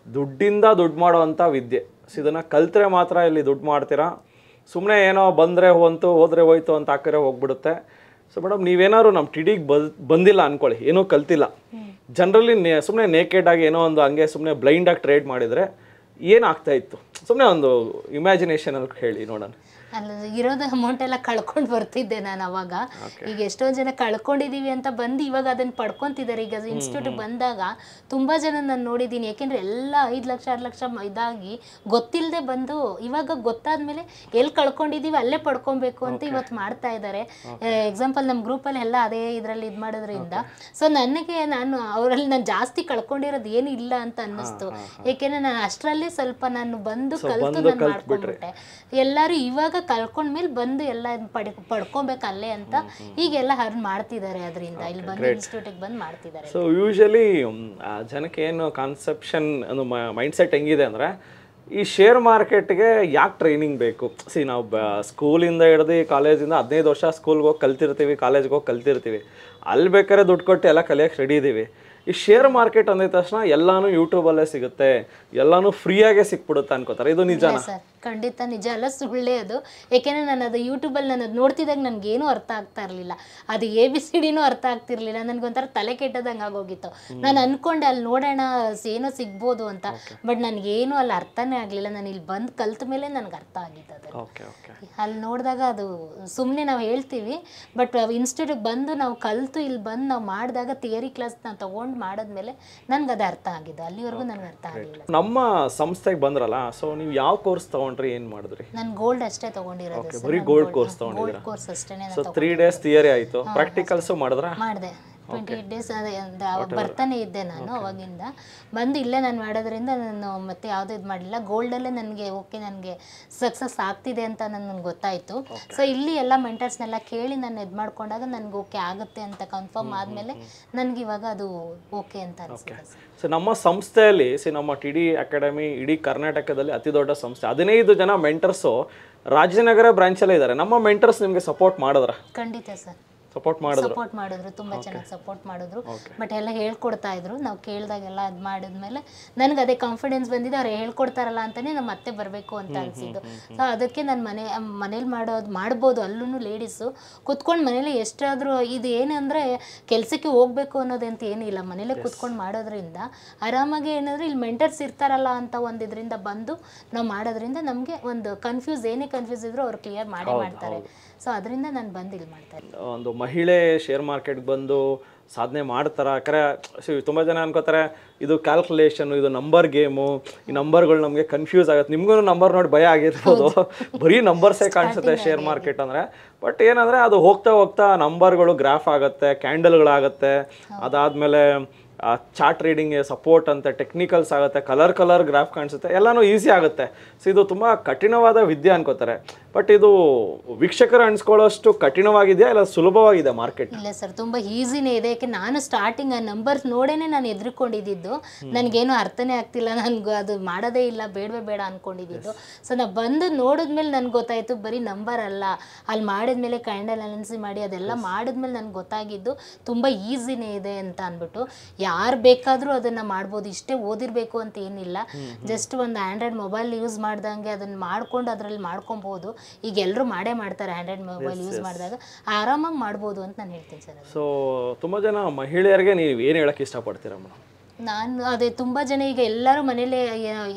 ದುಡ್ಡಿಂದ ದುಡ್ಡು ಮಾಡೋವಂಥ ವಿದ್ಯೆ. ಸೊ ಇದನ್ನು ಕಲ್ತ್ರೆ ಮಾತ್ರ ಇಲ್ಲಿ ದುಡ್ಡು ಮಾಡ್ತೀರಾ. ಸುಮ್ಮನೆ ಏನೋ ಬಂದರೆ ಹೋಂತು, ಹೋದರೆ ಹೋಯ್ತು ಅಂತ ಹಾಕಿದ್ರೆ ಹೋಗ್ಬಿಡುತ್ತೆ. ಸೊ ಮೇಡಮ್, ನೀವೇನಾದ್ರು ನಮ್ಮ ಟಿಡಿಗೆ ಬಂದಿಲ್ಲ ಅಂದ್ಕೊಳ್ಳಿ, ಏನೂ ಕಲ್ತಿಲ್ಲ, ಜನರಲಿ ಸುಮ್ಮನೆ ನೇಕೆಡಾಗಿ ಏನೋ ಒಂದು ಹಂಗೆ ಸುಮ್ಮನೆ ಬ್ಲೈಂಡಾಗಿ ಟ್ರೇಡ್ ಮಾಡಿದರೆ ಏನಾಗ್ತಾ ಇತ್ತು? ಸುಮ್ಮನೆ ಒಂದು ಇಮ್ಯಾಜಿನೇಷನಲ್ಲಿ ಹೇಳಿ ನೋಡೋಣ. ಅಲ್ಲ, ಇರೋದು ಅಮೌಂಟ್ ಎಲ್ಲ ಕಳ್ಕೊಂಡು ಬರ್ತಿದ್ದೆ ನಾನು ಅವಾಗ. ಈಗ ಎಷ್ಟೊಂದು ಜನ ಕಳ್ಕೊಂಡಿದ್ದೀವಿ ಅಂತ ಬಂದು ಇವಾಗ ಅದನ್ನು ಪಡ್ಕೊತಿದ್ದಾರೆ. ಈಗ ಇನ್ಸ್ಟಿಟ್ಯೂಟ್ಗೆ ಬಂದಾಗ ತುಂಬ ಜನ ನಾನು ನೋಡಿದ್ದೀನಿ. ಯಾಕೆಂದರೆ ಎಲ್ಲ 5 ಲಕ್ಷ 6 ಲಕ್ಷ ಇದಾಗಿ ಗೊತ್ತಿಲ್ಲದೆ ಬಂದು ಇವಾಗ ಗೊತ್ತಾದ್ಮೇಲೆ ಎಲ್ಲಿ ಕಳ್ಕೊಂಡಿದ್ದೀವಿ ಅಲ್ಲೇ ಪಡ್ಕೊಬೇಕು ಅಂತ ಇವತ್ತು ಮಾಡ್ತಾ ಇದ್ದಾರೆ. ಎಕ್ಸಾಂಪಲ್ ನಮ್ಮ ಗ್ರೂಪಲ್ಲಿ ಎಲ್ಲ ಅದೇ ಇದರಲ್ಲಿ ಇದು ಮಾಡೋದ್ರಿಂದ ಸೊ ನನಗೆ ಅವರಲ್ಲಿ ನಾನು ಜಾಸ್ತಿ ಕಳ್ಕೊಂಡಿರೋದು ಏನು ಇಲ್ಲ ಅಂತ ಅನ್ನಿಸ್ತು. ಏಕೆಂದರೆ ನಾನು ಅಷ್ಟರಲ್ಲೇ ಸ್ವಲ್ಪ ನಾನು ಬಂದು ಕಲಿತು ನಾನು ಮಾಡ್ಕೊಂಡ್ಬಿಟ್ಟೆ. ಎಲ್ಲರೂ ಇವಾಗ ಕಳ್ಕೊಂಡ್ಮೇಲೆ ಬಂದು ಎಲ್ಲ ಪಡ್ಕೊಬೇಕು ಅಲ್ಲೇ ಅಂತ ಈಗೆಲ್ಲ ಹರ್ನ್ ಮಾಡ್ತಿದ್ದಾರೆ. ಅದರಿಂದ ಇಲ್ಲಿ ಬಂದು ಇನ್ಸ್ಟಿಟ್ಯೂಟಿಗೆ ಬಂದು ಮಾಡ್ತಿದ್ದಾರೆ. ಸೊ ಯೂಶಲಿ ಜನಕ್ಕೆ ಏನು ಕಾನ್ಸೆಪ್ಷನ್ ಒಂದು ಮೈಂಡ್ ಸೆಟ್ ಹೆಂಗಿದೆ ಅಂದರೆ, ಈ ಶೇರ್ ಮಾರ್ಕೆಟ್ಗೆ ಯಾಕೆ ಟ್ರೈನಿಂಗ್ ಬೇಕು? ನಾವು ಸ್ಕೂಲಿಂದ ಹಿಡ್ದು ಕಾಲೇಜಿಂದ 15 ವರ್ಷ ಸ್ಕೂಲ್ಗೆ ಹೋಗಿ ಕಲ್ತಿರ್ತೀವಿ, ಕಾಲೇಜ್ಗೆ ಹೋಗಿ ಕಲ್ತಿರ್ತೀವಿ, ಅಲ್ಲಿ ಬೇಕಾದ್ರೆ ದುಡ್ಡು ಕೊಟ್ಟು ಎಲ್ಲ ಕಲಿಯೋಕ್ಕೆ ರೆಡಿ ಇದ್ದೀವಿ. ಈ ಶೇರ್ ಮಾರ್ಕೆಟ್ ಅಂದಿದ ತಕ್ಷಣ ಎಲ್ಲಾನು ಯೂಟ್ಯೂಬಲ್ಲೇ ಸಿಗುತ್ತೆ, ಎಲ್ಲಾನು ಫ್ರೀಯಾಗೆ ಸಿಕ್ಬಿಡುತ್ತೆ ಅನ್ಕೋತಾರೆ. ಇದು ನಿಜ ಸರ್? ಖಂಡಿತ ನಿಜ ಅಲ್ಲ, ಸುಳ್ಳೇ ಅದು. ಏಕೆಂದರೆ ನಾನು ಅದು ಯೂಟ್ಯೂಬಲ್ಲಿ ನಾನು ಅದು ನೋಡ್ತಿದ್ದಾಗ ನನಗೇನು ಅರ್ಥ ಆಗ್ತಾ ಇರಲಿಲ್ಲ. ಅದು ABCDನೂ ಅರ್ಥ ಆಗ್ತಿರ್ಲಿಲ್ಲ. ನನಗೊಂಥರ ತಲೆ ಕೆಟ್ಟದಂಗೆ ಆಗೋಗಿತ್ತು. ನಾನು ಅಂದ್ಕೊಂಡೆ ಅಲ್ಲಿ ನೋಡೋಣ ಏನೋ ಸಿಗ್ಬೋದು ಅಂತ, ಬಟ್ ನನಗೇನು ಅಲ್ಲಿ ಅರ್ಥನೇ ಆಗಲಿಲ್ಲ. ನಾನು ಇಲ್ಲಿ ಬಂದು ಕಲ್ತ ಮೇಲೆ ನನಗೆ ಅರ್ಥ ಆಗಿತ್ತು ಅದು. ಅಲ್ಲಿ ನೋಡಿದಾಗ ಅದು ಸುಮ್ಮನೆ ನಾವು ಹೇಳ್ತೀವಿ, ಬಟ್ ಇನ್ಸ್ಟಿಟ್ಯೂಟಿಗೆ ಬಂದು ನಾವು ಕಲಿತು ಇಲ್ಲಿ ಬಂದು ನಾವು ಮಾಡಿದಾಗ ಥಿಯರಿ ಕ್ಲಾಸ್ ನಾವು ತೊಗೊಂಡು ಮಾಡಿದ್ಮೇಲೆ ನನಗೆ ಅದು ಅರ್ಥ ಆಗಿದೆ. ಅಲ್ಲಿವರೆಗೂ ನನಗೆ ಅರ್ಥ ಆಗಲಿಲ್ಲ. ನಮ್ಮ ಸಂಸ್ಥೆಗೆ ಬಂದ್ರಲ್ಲ, ಸೊ ನೀವು ಯಾವ ಕೋರ್ಸ್ ತಗೊಂಡ್ರಿ, ಏನು ಮಾಡಿದ್ರಿ? ನಾನು ಗೋಲ್ಡ್ ಅಷ್ಟೇ ತಗೊಂಡಿರೋದು ಸರ್. ಬರೀ ಗೋಲ್ಡ್ ಕೋರ್ಸ್ ತಗೊಂಡಿದ್ದೀರಾ? ಗೋಲ್ಡ್ ಕೋರ್ಸ್ ಅಷ್ಟೇ. ಸೊ 3 ಡೇಸ್ ಥಿಯರಿ ಆಯಿತು, ಪ್ರಾಕ್ಟಿಕಲ್ಸು ಮಾಡಿದ್ರಾ? ಮಾಡಿದೆ. 28 ಡೇಸ್ ಅವಾಗ ಬರ್ತಾನೆ ಇದ್ದೆ ನಾನು. ಅವಾಗಿಂದ ಬಂದು ಇಲ್ಲೇ ನಾನು ಮಾಡೋದ್ರಿಂದ ನಾನು ಮತ್ತೆ ಯಾವುದೂ ಇದು ಮಾಡಲಿಲ್ಲ. ಗೋಲ್ಡಲ್ಲೇ ನನಗೆ ನನಗೆ ಸಕ್ಸಸ್ ಆಗ್ತಿದೆ ಅಂತ ನನಗೆ ಗೊತ್ತಾಯಿತು. ಸೊ ಇಲ್ಲಿ ಎಲ್ಲ ಮೆಂಟರ್ಸ್ನೆಲ್ಲ ಕೇಳಿ ನಾನು ಇದು ಮಾಡ್ಕೊಂಡಾಗ ನನಗೆ ಓಕೆ ಆಗುತ್ತೆ ಅಂತ ಕನ್ಫರ್ಮ್ ಆದಮೇಲೆ ನನಗೆ ಇವಾಗ ಅದು ಓಕೆ ಅಂತ ಅನಿಸುತ್ತೆ. ಸೊ ನಮ್ಮ ಸಂಸ್ಥೆಯಲ್ಲಿ ನಮ್ಮ ಟಿಡಿ ಅಕಾಡೆಮಿ ಇಡೀ ಕರ್ನಾಟಕದಲ್ಲಿ ಅತಿ ದೊಡ್ಡ ಸಂಸ್ಥೆ. 15 ಜನ ಮೆಂಟರ್ಸು ರಾಜನಗರ ಬ್ರಾಂಚಲ್ಲೇ ಇದ್ದಾರೆ. ನಮ್ಮ ಮೆಂಟರ್ಸ್ ನಿಮಗೆ ಸಪೋರ್ಟ್ ಮಾಡಿದ್ರ? ಖಂಡಿತ ಸರ್, ಸಪೋರ್ಟ್ ಮಾಡಿದ್ರು, ತುಂಬ ಚೆನ್ನಾಗಿ ಸಪೋರ್ಟ್ ಮಾಡಿದ್ರು. ಬಟ್ ಎಲ್ಲ ಹೇಳ್ಕೊಡ್ತಾ ಇದ್ರು. ನಾವು ಕೇಳಿದಾಗೆಲ್ಲ ಅದು ಮಾಡಿದ್ಮೇಲೆ ನನಗೆ ಅದೇ ಕಾನ್ಫಿಡೆನ್ಸ್ ಬಂದಿದೆ. ಅವ್ರು ಹೇಳ್ಕೊಡ್ತಾರಲ್ಲ ಅಂತಲೇ ನಮ್ಮ ಮತ್ತೆ ಬರಬೇಕು ಅಂತ ಅನಿಸಿದ್ದು. ಸೊ ಅದಕ್ಕೆ ನಾನು ಮನೇಲಿ ಮಾಡ್ಬೋದು. ಅಲ್ಲೂ ಲೇಡೀಸು ಕೂತ್ಕೊಂಡು ಮನೇಲಿ ಎಷ್ಟಾದರೂ ಇದು ಏನಂದರೆ ಕೆಲಸಕ್ಕೆ ಹೋಗಬೇಕು ಅನ್ನೋದಂತ ಏನಿಲ್ಲ. ಮನೇಲೇ ಕೂತ್ಕೊಂಡು ಮಾಡೋದ್ರಿಂದ ಆರಾಮಾಗಿ ಏನಾದರೂ ಇಲ್ಲಿ ಮೆಂಟರ್ಸ್ ಇರ್ತಾರಲ್ಲ ಅಂತ ಒಂದು ಇದರಿಂದ ಬಂದು ನಾವು ಮಾಡೋದ್ರಿಂದ ನಮಗೆ ಒಂದು ಏನೇ ಕನ್ಫ್ಯೂಸ್ ಇದ್ರೂ ಅವ್ರು ಕ್ಲಿಯರ್ ಮಾಡ್ತಾರೆ. ಸೊ ಅದರಿಂದ ನಾನು ಬಂದು ಇಲ್ಲಿ ಮಾಡ್ತಾ ಇದ್ದೀನಿ. ಒಂದು ಮಹಿಳೆ ಶೇರ್ ಮಾರ್ಕೆಟ್ಗೆ ಬಂದು ಸಾಧನೆ ಮಾಡ್ತಾರೆ. ಯಾಕಂದರೆ ತುಂಬ ಜನ ಅನ್ಕೋತಾರೆ ಇದು ಕ್ಯಾಲ್ಕುಲೇಷನು, ಇದು ನಂಬರ್ ಗೇಮು, ಈ ನಂಬರ್ಗಳು ನಮಗೆ ಕನ್ಫ್ಯೂಸ್ ಆಗುತ್ತೆ. ನಿಮಗೂ ನಂಬರ್ ನೋಡಿ ಭಯ ಆಗಿರ್ಬೋದು. ಬರೀ ನಂಬರ್ಸೇ ಕಾಣಿಸುತ್ತೆ ಶೇರ್ ಮಾರ್ಕೆಟ್ ಅಂದರೆ. ಬಟ್ ಏನಂದರೆ ಅದು ಹೋಗ್ತಾ ಹೋಗ್ತಾ ನಂಬರ್ಗಳು ಗ್ರಾಫ್ ಆಗುತ್ತೆ, ಕ್ಯಾಂಡಲ್ಗಳಾಗುತ್ತೆ, ಅದಾದಮೇಲೆ ಚಾರ್ಟ್ ರೀಡಿಂಗ್ಗೆ ಸಪೋರ್ಟ್ ಅಂತೆ, ಟೆಕ್ನಿಕಲ್ಸ್ ಆಗುತ್ತೆ, ಕಲರ್ ಗ್ರಾಫ್ ಕಾಣಿಸುತ್ತೆ, ಎಲ್ಲನೂ ಈಸಿ ಆಗುತ್ತೆ. ಸೊ ಇದು ತುಂಬ ಕಠಿಣವಾದ ವಿದ್ಯೆ ಅನ್ಕೋತಾರೆ, ಬಟ್ ಇದು ವೀಕ್ಷಕರು ಅನ್ಸ್ಕೊಳ್ಳೋಷ್ಟು ಕಠಿಣವಾಗಿದೆಯಾ ಇಲ್ಲ ಸುಲಭವಾಗಿದೆ ಮಾರ್ಕೆಟ್? ಇಲ್ಲ ಸರ್, ತುಂಬ ಈಸಿನೇ ಇದೆ. ಯಾಕೆ ನಾನು ಸ್ಟಾರ್ಟಿಂಗ್ ಆ ನಂಬರ್ಸ್ ನೋಡೇನೆ ನಾನು ಎದುರುಕೊಂಡಿದ್ದು, ನನಗೇನು ಅರ್ಥನೇ ಆಗ್ತಿಲ್ಲ, ನನಗೆ ಅದು ಮಾಡೋದೇ ಇಲ್ಲ, ಬೇಡವೇ ಬೇಡ ಅಂದ್ಕೊಂಡಿದ್ದು. ಸೊ ನಾನು ಬಂದು ನೋಡಿದ್ಮೇಲೆ ನನಗೆ ಗೊತ್ತಾಯಿತು ಬರೀ ನಂಬರ್ ಅಲ್ಲ, ಅಲ್ಲಿ ಮಾಡಿದ್ಮೇಲೆ ಕ್ಯಾಂಡಲ್ ಅನಾಲಿಸಿಸ್ ಮಾಡಿ ಅದೆಲ್ಲ ಮಾಡಿದ್ಮೇಲೆ ನನಗೆ ಗೊತ್ತಾಗಿದ್ದು ತುಂಬ ಈಸಿನೇ ಇದೆ ಅಂತ ಅಂದ್ಬಿಟ್ಟು. ಯಾರು ಬೇಕಾದರೂ ಅದನ್ನು ಮಾಡ್ಬೋದು, ಇಷ್ಟೇ ಓದಿರಬೇಕು ಅಂತ ಏನಿಲ್ಲ. ಜಸ್ಟ್ ಒಂದು ಆ್ಯಂಡ್ರಾಯ್ಡ್ ಮೊಬೈಲ್ ಯೂಸ್ ಮಾಡ್ದಂಗೆ ಅದನ್ನು ಮಾಡ್ಕೊಂಡು ಅದರಲ್ಲಿ ಮಾಡ್ಕೊಬೋದು. ಈಗ ಎಲ್ಲರೂ ಮಾಡ್ತಾರೆ ಆ್ಯಂಡ್ರಾಯ್ಡ್ ಮೊಬೈಲ್ ಯೂಸ್ ಮಾಡಿದಾಗ, ಆರಾಮಾಗಿ ಮಾಡ್ಬೋದು ಅಂತ ನಾನು ಹೇಳ್ತೀನಿ ಸರ್. ಸೊ ತುಂಬ ಜನ ಮಹಿಳೆಯರಿಗೆ ನೀವು ಏನು ಹೇಳಕ್ಕೆ ಇಷ್ಟಪಡ್ತೀರಾ ಮೇಡಮ್? ನಾನು ಅದೇ ತುಂಬ ಜನ ಈಗ ಎಲ್ಲರೂ ಮನೇಲೇ,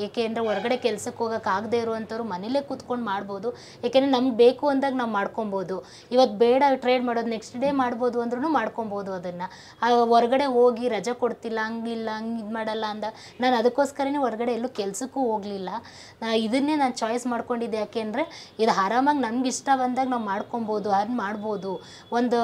ಏಕೆಂದರೆ ಹೊರಗಡೆ ಕೆಲ್ಸಕ್ಕೆ ಹೋಗೋಕ್ಕಾಗದೇ ಇರುವಂಥವ್ರು ಮನೇಲೇ ಕೂತ್ಕೊಂಡು ಮಾಡ್ಬೋದು. ಏಕೆಂದರೆ ನಮ್ಗೆ ಬೇಕು ಅಂದಾಗ ನಾವು ಮಾಡ್ಕೊಬೋದು. ಇವತ್ತು ಬೇಡ ಟ್ರೇಡ್ ಮಾಡೋದು ನೆಕ್ಸ್ಟ್ ಡೇ ಮಾಡ್ಬೋದು ಅಂದ್ರೂ ಮಾಡ್ಕೊಬೋದು ಅದನ್ನು. ಹೊರಗಡೆ ಹೋಗಿ ರಜೆ ಕೊಡ್ತಿಲ್ಲ, ಹಂಗಿಲ್ಲ ಹಂಗೆ ಇದು ಮಾಡಲ್ಲ ಅಂದ ನಾನು ಅದಕ್ಕೋಸ್ಕರನೇ ಹೊರಗಡೆ ಎಲ್ಲೂ ಕೆಲಸಕ್ಕೂ ಹೋಗಲಿಲ್ಲ. ಇದನ್ನೇ ನಾನು ಚಾಯ್ಸ್ ಮಾಡ್ಕೊಂಡಿದ್ದೆ. ಯಾಕೆಂದರೆ ಇದು ಆರಾಮಾಗಿ ನಮ್ಗೆ ಇಷ್ಟ ಬಂದಾಗ ನಾವು ಮಾಡ್ಕೊಬೋದು, ಅರ್ನ್ ಮಾಡ್ಬೋದು. ಒಂದು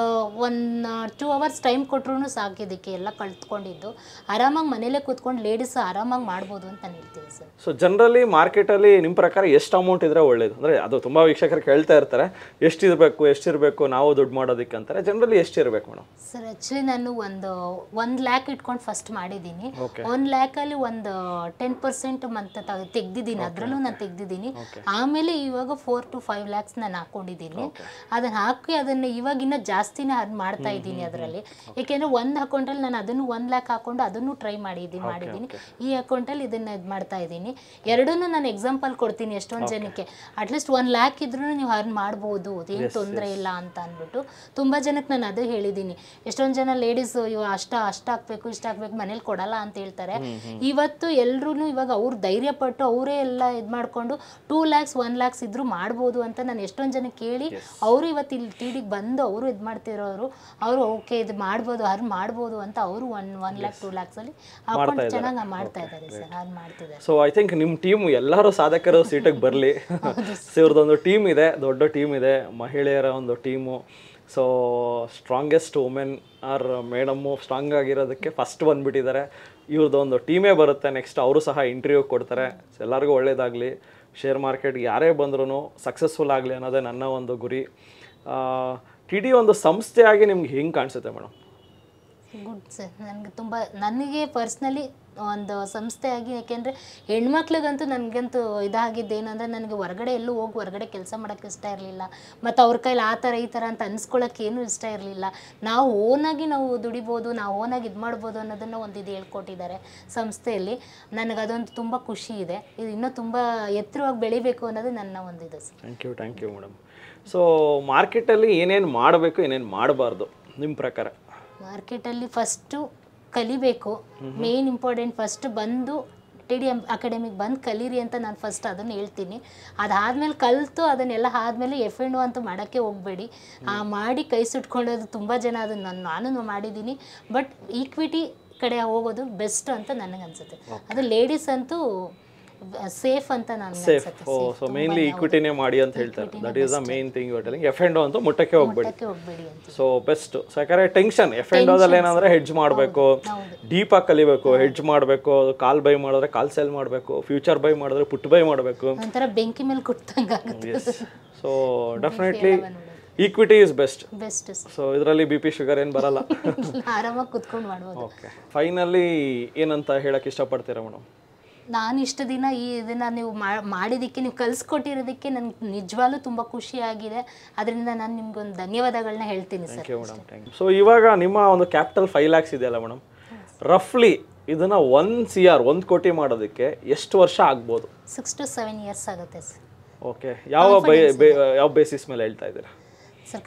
2 ಅವರ್ಸ್ ಟೈಮ್ ಕೊಟ್ಟರು ಸಾಕಿದ್ದಕ್ಕೆ ಎಲ್ಲ ಕಲ್ತ್ಕೊಂಡಿದ್ದು. ಆರಾಮಾಗಿ ಮನೇಲೆ ಕೂತ್ಕೊಂಡು ಲೇಡೀಸ್ ಆರಾಮಾಗಿ ಮಾಡ್ಬೋದು ಅಂತ ನಾನು ಹೇಳ್ತೀನಿ ಸರ್. ಸೊ ಜನರಲಿ ಮಾರ್ಕೆಟಲ್ಲಿ ನಿಮ್ಮ ಪ್ರಕಾರ ಎಷ್ಟು ಅಮೌಂಟ್ ಇದ್ರೆ ಒಳ್ಳೇದು? ಅಂದರೆ ಅದು ತುಂಬ ವೀಕ್ಷಕರು ಕೇಳ್ತಾ ಇರ್ತಾರೆ, ಎಷ್ಟಿರಬೇಕು ನಾವು ದುಡ್ಡು ಮಾಡೋದಕ್ಕೆ ಅಂತಾರೆ. ಜನರಲಿ ಎಷ್ಟಿರಬೇಕು ಮೇಡಮ್? ಸರ್ ಆ್ಯಕ್ಚುಲಿ ನಾನು ಒಂದು ಲ್ಯಾಕ್ ಇಟ್ಕೊಂಡು ಫಸ್ಟ್ ಮಾಡಿದ್ದೀನಿ. 1 ಲ್ಯಾಕಲ್ಲಿ ಒಂದು 10% ಮಂತ್ ತೆಗ್ದಿದ್ದೀನಿ, ಅದರಲ್ಲೂ ನಾನು ತೆಗ್ದಿದ್ದೀನಿ. ಆಮೇಲೆ ಇವಾಗ 4 to 5 ಲ್ಯಾಕ್ಸ್ ನಾನು ಹಾಕ್ಕೊಂಡಿದ್ದೀನಿ. ಅದನ್ನು ಹಾಕಿ ಅದನ್ನು ಇವಾಗ ಇನ್ನೂ ಜಾಸ್ತಿನೇ ಅದು ಮಾಡ್ತಾ ಇದ್ದೀನಿ ಅದರಲ್ಲಿ. ಏಕೆಂದರೆ ಒಂದು ಅಕೌಂಟಲ್ಲಿ ನಾನು ಅದನ್ನು 1 ಲ್ಯಾಕ್ ಹಾಕ್ಕೊಂಡು ಅದನ್ನು ಟ್ರೈ ಮಾಡಿದ್ದೀನಿ. ಈ ಅಕೌಂಟಲ್ಲಿ ಇದನ್ನು ಇದು ಮಾಡ್ತಾ ಇದ್ದೀನಿ. ಎರಡನ್ನೂ ನಾನು ಎಕ್ಸಾಂಪಲ್ ಕೊಡ್ತೀನಿ ಎಷ್ಟೊಂದು ಜನಕ್ಕೆ. ಅಟ್ಲೀಸ್ಟ್ 1 ಲ್ಯಾಕ್ ಇದ್ರೂ ನೀವು ಅರ್ನ್ ಮಾಡ್ಬೋದು, ಏನು ತೊಂದರೆ ಇಲ್ಲ ಅಂತ ಅಂದ್ಬಿಟ್ಟು ತುಂಬ ಜನಕ್ಕೆ ನಾನು ಅದು ಹೇಳಿದ್ದೀನಿ. ಎಷ್ಟೊಂದು ಜನ ಲೇಡೀಸು ಇವು ಅಷ್ಟು ಹಾಕಬೇಕು ಇಷ್ಟು ಹಾಕಬೇಕು ಮನೇಲಿ ಕೊಡಲ್ಲ ಅಂತ ಹೇಳ್ತಾರೆ. ಇವತ್ತು ಎಲ್ಲರೂ ಇವಾಗ ಅವ್ರು ಧೈರ್ಯಪಟ್ಟು ಅವರೇ ಎಲ್ಲ ಇದು ಮಾಡಿಕೊಂಡು 2 ಲ್ಯಾಕ್ಸ್ 1 ಲ್ಯಾಕ್ಸ್ ಇದ್ರೂ ಮಾಡ್ಬೋದು ಅಂತ ನಾನು ಎಷ್ಟೊಂದು ಜನ ಕೇಳಿ ಅವರು ಇವತ್ತು ಇಲ್ಲಿ ಟಿಡಿಗೆ ಬಂದು ಅವರು ಇದು ಮಾಡ್ತಿರೋರು, ಅವರು ಓಕೆ ಇದು ಮಾಡ್ಬೋದು ಅರ್ನ್ ಮಾಡ್ಬೋದು ಅಂತ ಅವರು 1 ಲ್ಯಾಕ್ 2 ಲ್ಯಾಕ್ಸಲ್ಲಿ ಅಕೌಂಟ್ ಚೆನ್ನಾಗಿ ಮಾಡ್ತಾ ಇದ್ದಾರೆ ಸರ್, ಅರ್ನ್ ಮಾಡ್ತಿದ್ದಾರೆ. ಸೊ ಐ ಥಿಂಕ್ ನಿಮ್ಮ ಟೀಮ್ ಎಲ್ಲರೂ ಸಾಧಕರು ಸೀಟಿಗೆ ಬರಲಿ. ಸೊ ಇವ್ರದ್ದೊಂದು ಟೀಮ್ ಇದೆ, ದೊಡ್ಡ ಟೀಮ್ ಇದೆ, ಮಹಿಳೆಯರ ಒಂದು team. So strongest women are madam strong ಆಗಿರೋದಕ್ಕೆ ಫಸ್ಟ್ ಬಂದುಬಿಟ್ಟಿದ್ದಾರೆ. ಇವ್ರದ್ದೊಂದು ಟೀಮೇ ಬರುತ್ತೆ, ನೆಕ್ಸ್ಟ್ ಅವರು ಸಹ ಇಂಟರ್ವ್ಯೂ ಕೊಡ್ತಾರೆ. ಎಲ್ಲರಿಗೂ ಒಳ್ಳೆಯದಾಗಲಿ, ಶೇರ್ ಮಾರ್ಕೆಟ್ಗೆ ಯಾರೇ ಬಂದ್ರೂ ಸಕ್ಸಸ್ಫುಲ್ ಆಗಲಿ ಅನ್ನೋದೇ ನನ್ನ ಒಂದು ಗುರಿ. ಟಿ.ಡಿ ಒಂದು ಸಂಸ್ಥೆಯಾಗಿ ನಿಮ್ಗೆ ಹೆಂಗೆ ಕಾಣಿಸುತ್ತೆ ಮೇಡಮ್? ಗುಡ್ ಸರ್, ನನಗೆ ಪರ್ಸ್ನಲಿ ಒಂದು ಸಂಸ್ಥೆಯಾಗಿ, ಯಾಕೆಂದರೆ ಹೆಣ್ಮಕ್ಳಿಗಂತೂ ನನಗಂತೂ ಇದಾಗಿದ್ದೇನೆಂದರೆ ನನಗೆ ಹೊರಗಡೆ ಎಲ್ಲೂ ಹೋಗಿ ಹೊರಗಡೆ ಕೆಲಸ ಮಾಡೋಕ್ಕೆ ಇಷ್ಟ ಇರಲಿಲ್ಲ. ಮತ್ತು ಅವ್ರ ಕೈಲಿ ಆ ಥರ ಈ ಥರ ಅಂತ ಅನ್ಸ್ಕೊಳ್ಳೋಕ್ಕೇನು ಇಷ್ಟ ಇರಲಿಲ್ಲ. ನಾವು ಓನಾಗಿ ನಾವು ದುಡಿಬೋದು, ನಾವು ಓನಾಗಿ ಇದು ಮಾಡ್ಬೋದು ಅನ್ನೋದನ್ನು ಒಂದು ಇದು ಹೇಳ್ಕೊಟ್ಟಿದ್ದಾರೆ ಸಂಸ್ಥೆಯಲ್ಲಿ. ನನಗದೊಂದು ತುಂಬ ಖುಷಿ ಇದೆ. ಇದು ಇನ್ನೂ ತುಂಬ ಎತ್ತರವಾಗಿ ಬೆಳಿಬೇಕು ಅನ್ನೋದು ನನ್ನ ಒಂದು ಇದು sir. Thank you madam. So ಮಾರ್ಕೆಟಲ್ಲಿ ಏನೇನು ಮಾಡಬೇಕು ಏನೇನು ಮಾಡಬಾರ್ದು ನಿಮ್ಮ ಪ್ರಕಾರ? ಮಾರ್ಕೆಟಲ್ಲಿ ಫಸ್ಟು ಕಲಿಬೇಕು, ಮೇನ್ ಇಂಪಾರ್ಟೆಂಟ್. ಫಸ್ಟ್ ಬಂದು ಟಿ.ಡಿ ಅಕಾಡೆಮಿಗೆ ಬಂದು ಕಲೀರಿ ಅಂತ ನಾನು ಫಸ್ಟ್ ಅದನ್ನು ಹೇಳ್ತೀನಿ. ಅದಾದಮೇಲೆ ಕಲಿತು ಅದನ್ನೆಲ್ಲ ಆದಮೇಲೆ F&O ಅಂತೂ ಮಾಡೋಕ್ಕೆ ಹೋಗಬೇಡಿ. ಮಾಡಿ ಕೈ ಸುಟ್ಕೊಳ್ಳೋದು ತುಂಬ ಜನ, ಅದನ್ನು ನಾನು ಮಾಡಿದ್ದೀನಿ. ಬಟ್ ಈಕ್ವಿಟಿ ಕಡೆ ಹೋಗೋದು ಬೆಸ್ಟ್ ಅಂತ ನನಗನ್ಸುತ್ತೆ. ಅದು ಲೇಡೀಸ್ ಅಂತೂ ಸೇಫ್ ಅಂತ ನಾನು ಅನ್ಸುತ್ತೆ. ಸೊ ಮೇನ್ಲಿ ಈಕ್ವಿಟಿನೇ ಮಾಡಿ ಅಂತ ಹೇಳ್ತಾರೆ. That is the main thing you are telling. F&O ಅಂತೂ ಮುಟ್ಟಕ್ಕೆ ಹೋಗಬೇಡಿ. So best. ಸೊ ಯಾಕಂದರೆ ಟೆನ್ಷನ್ F&Oದಲ್ಲಿ ಏನಂದರೆ ಹೆಡ್ಜ್ ಮಾಡಬೇಕು, ಡೀಪಾಗಿ ಕಲಿಬೇಕು, ಹೆಡ್ಜ್ ಮಾಡಬೇಕು, ಕಾಲ್ ಬೈ ಮಾಡಿದ್ರೆ ಕಾಲ್ ಸೆಲ್ ಮಾಡಬೇಕು, ಫ್ಯೂಚರ್ ಬೈ ಮಾಡಿದ್ರೆ ಪುಟ್ ಬೈ ಮಾಡಬೇಕು, ಒಂಥರ ಬೆಂಕಿ ಮೇಲೆ ಕುಟ್ಟಂಗಾಗುತ್ತೆ. So definitely equity is best. So ಇದರಲ್ಲಿ BP ಶುಗರ್ ಏನು ಬರಲ್ಲ, ಆರಾಮಾಗಿ ಕುತ್ಕೊಂಡು ಮಾಡ್ಬೋದು. ಓಕೆ, ಫೈನಲಿ ಏನಂತ ಹೇಳಕ್ಕೆ ಇಷ್ಟಪಡ್ತೀರಾ ಮೇಡಮ್? ನಾನು ಇಷ್ಟು ದಿನ ಇದನ್ನು ನೀವು ಮಾಡಿದ್ದಕ್ಕೆ, ನೀವು ಕಲಿಸ್ಕೊಟ್ಟಿರೋದಕ್ಕೆ ನನಗೆ ನಿಜವಾಗ್ಲೂ ತುಂಬ ಖುಷಿಯಾಗಿದೆ. ಅದರಿಂದ ನಾನು ನಿಮ್ಗೊಂದು ಧನ್ಯವಾದಗಳನ್ನ ಹೇಳ್ತೀನಿ sir. Thank you madam, thank you. So ಇವಾಗ ನಿಮ್ಮ ಒಂದು ಕ್ಯಾಪಿಟಲ್ 5 lakhs ಇದೆಯಲ್ಲ ಮೇಡಮ್, ರಫ್ಲಿ ಇದನ್ನು 1 crore 1 ಕೋಟಿ ಮಾಡೋದಕ್ಕೆ ಎಷ್ಟು ವರ್ಷ ಆಗ್ಬೋದು? 6 to 7 years ಆಗುತ್ತೆ ಸರ್. ಓಕೆ, ಯಾವ ಬೇಸಿಸ್ ಮೇಲೆ ಹೇಳ್ತಾ ಇದ್ದೀರಾ ಸರ್?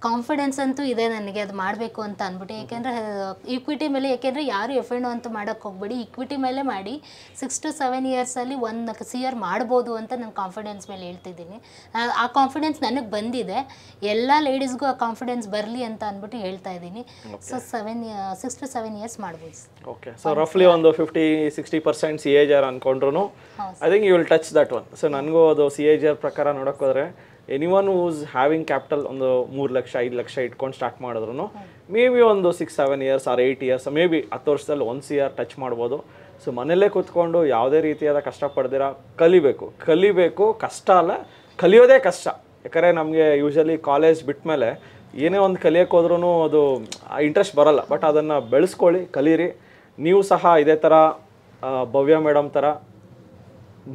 ಕಾನ್ಫಿಡೆನ್ಸ್ ಅಂತೂ ಇದೆ ನನಗೆ ಅದು ಮಾಡಬೇಕು ಅಂತ ಅಂದ್ಬಿಟ್ಟು. ಯಾಕೆಂದರೆ ಈಕ್ವಿಟಿ ಮೇಲೆ, ಯಾಕೆಂದರೆ ಯಾರು F&O ಅಂತೂ ಮಾಡೋಕ್ಕೆ ಹೋಗಬೇಡಿ, ಈಕ್ವಿಟಿ ಮೇಲೆ ಮಾಡಿ 6 to 7 yearsಲ್ಲಿ 1 crore ಮಾಡ್ಬೋದು ಅಂತ ನಾನು ಕಾನ್ಫಿಡೆನ್ಸ್ ಮೇಲೆ ಹೇಳ್ತಿದ್ದೀನಿ. ಆ ಕಾನ್ಫಿಡೆನ್ಸ್ ನನಗೆ ಬಂದಿದೆ. ಎಲ್ಲ ಲೇಡೀಸ್ಗೂ ಆ ಕಾನ್ಫಿಡೆನ್ಸ್ ಬರಲಿ ಅಂತ ಅಂದ್ಬಿಟ್ಟು ಹೇಳ್ತಾ ಇದ್ದೀನಿ. ಸೊ 6 to 7 years ಮಾಡ್ಬೋದು. ಓಕೆ, ಸೊ ರಫ್ಲಿ ಒಂದು 50-60% CAGR ಅಂದ್ಕೊಂಡ್ರು I think you will touch that one. So ನನಗೂ ಅದು CAGR ಪ್ರಕಾರ ನೋಡೋಕೆ ಹೋದರೆ ಎನಿವನ್ ಹೂಸ್ ಹ್ಯಾವಿಂಗ್ ಕ್ಯಾಪಿಟಲ್ ಒಂದು 3 ಲಕ್ಷ 5 ಲಕ್ಷ ಇಟ್ಕೊಂಡು ಸ್ಟಾರ್ಟ್ ಮಾಡಿದ್ರು ಮೇ ಬಿ ಒಂದು 6-7 years or 8 years maybe 10 ವರ್ಷದಲ್ಲಿ 1 ಇಯರ್ ಟಚ್ ಮಾಡ್ಬೋದು. ಸೊ ಮನೆಯಲ್ಲೇ ಕೂತ್ಕೊಂಡು ಯಾವುದೇ ರೀತಿಯಾದ ಕಷ್ಟಪಡ್ದಿರ ಕಲಿಬೇಕು. ಕಷ್ಟ ಅಲ್ಲ, ಕಲಿಯೋದೇ ಕಷ್ಟ. ಯಾಕಂದರೆ ನಮಗೆ ಯೂಶಲಿ ಕಾಲೇಜ್ ಬಿಟ್ಟ ಮೇಲೆ ಏನೇ ಒಂದು ಕಲಿಯೋಕೆ ಹೋದ್ರೂ ಅದು ಇಂಟ್ರೆಸ್ಟ್ ಬರಲ್ಲ. ಬಟ್ ಅದನ್ನು ಬೆಳೆಸ್ಕೊಳ್ಳಿ, ಕಲೀರಿ. ನೀವು ಸಹ ಇದೇ ಥರ ಭವ್ಯ ಮೇಡಮ್ ಥರ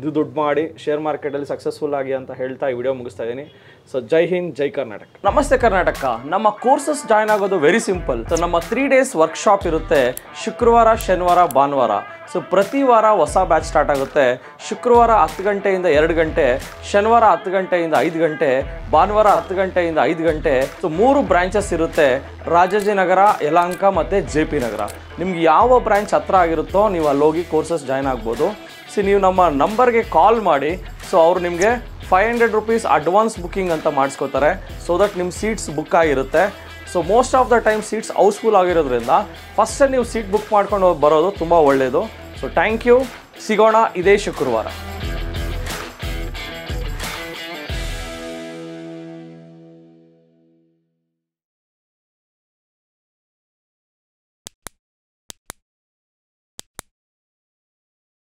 ದುಡ್ಡು ಮಾಡಿ ಶೇರ್ ಮಾರ್ಕೆಟಲ್ಲಿ ಸಕ್ಸಸ್ಫುಲ್ ಆಗಿ ಅಂತ ಹೇಳ್ತಾ ಈ ವಿಡಿಯೋ ಮುಗಿಸ್ತಾ ಇದ್ದೀನಿ. ಸೊ ಜೈ ಹಿಂದ್, ಜೈ ಕರ್ನಾಟಕ. ನಮಸ್ತೆ ಕರ್ನಾಟಕ. ನಮ್ಮ ಕೋರ್ಸಸ್ ಜಾಯ್ನ್ ಆಗೋದು ವೆರಿ ಸಿಂಪಲ್. ಸೊ ನಮ್ಮ 3 days ವರ್ಕ್ಶಾಪ್ ಇರುತ್ತೆ, ಶುಕ್ರವಾರ, ಶನಿವಾರ, ಭಾನುವಾರ. ಸೊ ಪ್ರತಿ ವಾರ ಹೊಸ ಬ್ಯಾಚ್ ಸ್ಟಾರ್ಟ್ ಆಗುತ್ತೆ. ಶುಕ್ರವಾರ 10 ಗಂಟೆಯಿಂದ 2 ಗಂಟೆ, ಶನಿವಾರ 10 ಗಂಟೆಯಿಂದ 5 ಗಂಟೆ, ಭಾನುವಾರ 10 ಗಂಟೆಯಿಂದ 5 ಗಂಟೆ. ಸೊ 3 ಬ್ರಾಂಚಸ್ ಇರುತ್ತೆ, ರಾಜಾಜಿನಗರ, ಯಲಹಂಕ ಮತ್ತು JP ನಗರ. ನಿಮ್ಗೆ ಯಾವ ಬ್ರಾಂಚ್ ಹತ್ರ ಆಗಿರುತ್ತೋ ನೀವು ಅಲ್ಲಿ ಹೋಗಿ ಕೋರ್ಸಸ್ ಜಾಯ್ನ್ ಆಗ್ಬೋದು. ಸೊ ನೀವು ನಮ್ಮ ನಂಬರ್ಗೆ ಕಾಲ್ ಮಾಡಿ. ಸೊ ಅವರು ನಿಮಗೆ 500 rupees ಅಡ್ವಾನ್ಸ್ ಬುಕ್ಕಿಂಗ್ ಅಂತ ಮಾಡಿಸ್ಕೋತಾರೆ. ಸೊ ದಟ್ ನಿಮ್ಮ ಸೀಟ್ಸ್ ಬುಕ್ ಆಗಿರುತ್ತೆ. So most of the time seats house full ಆಗಿರೋದ್ರಿಂದ ಫಸ್ಟೇ ನೀವು ಸೀಟ್ ಬುಕ್ ಮಾಡ್ಕೊಂಡು ಬರೋದು ತುಂಬ ಒಳ್ಳೆಯದು. So thank you. ಸಿಗೋಣ ಇದೇ ಶುಕ್ರವಾರ.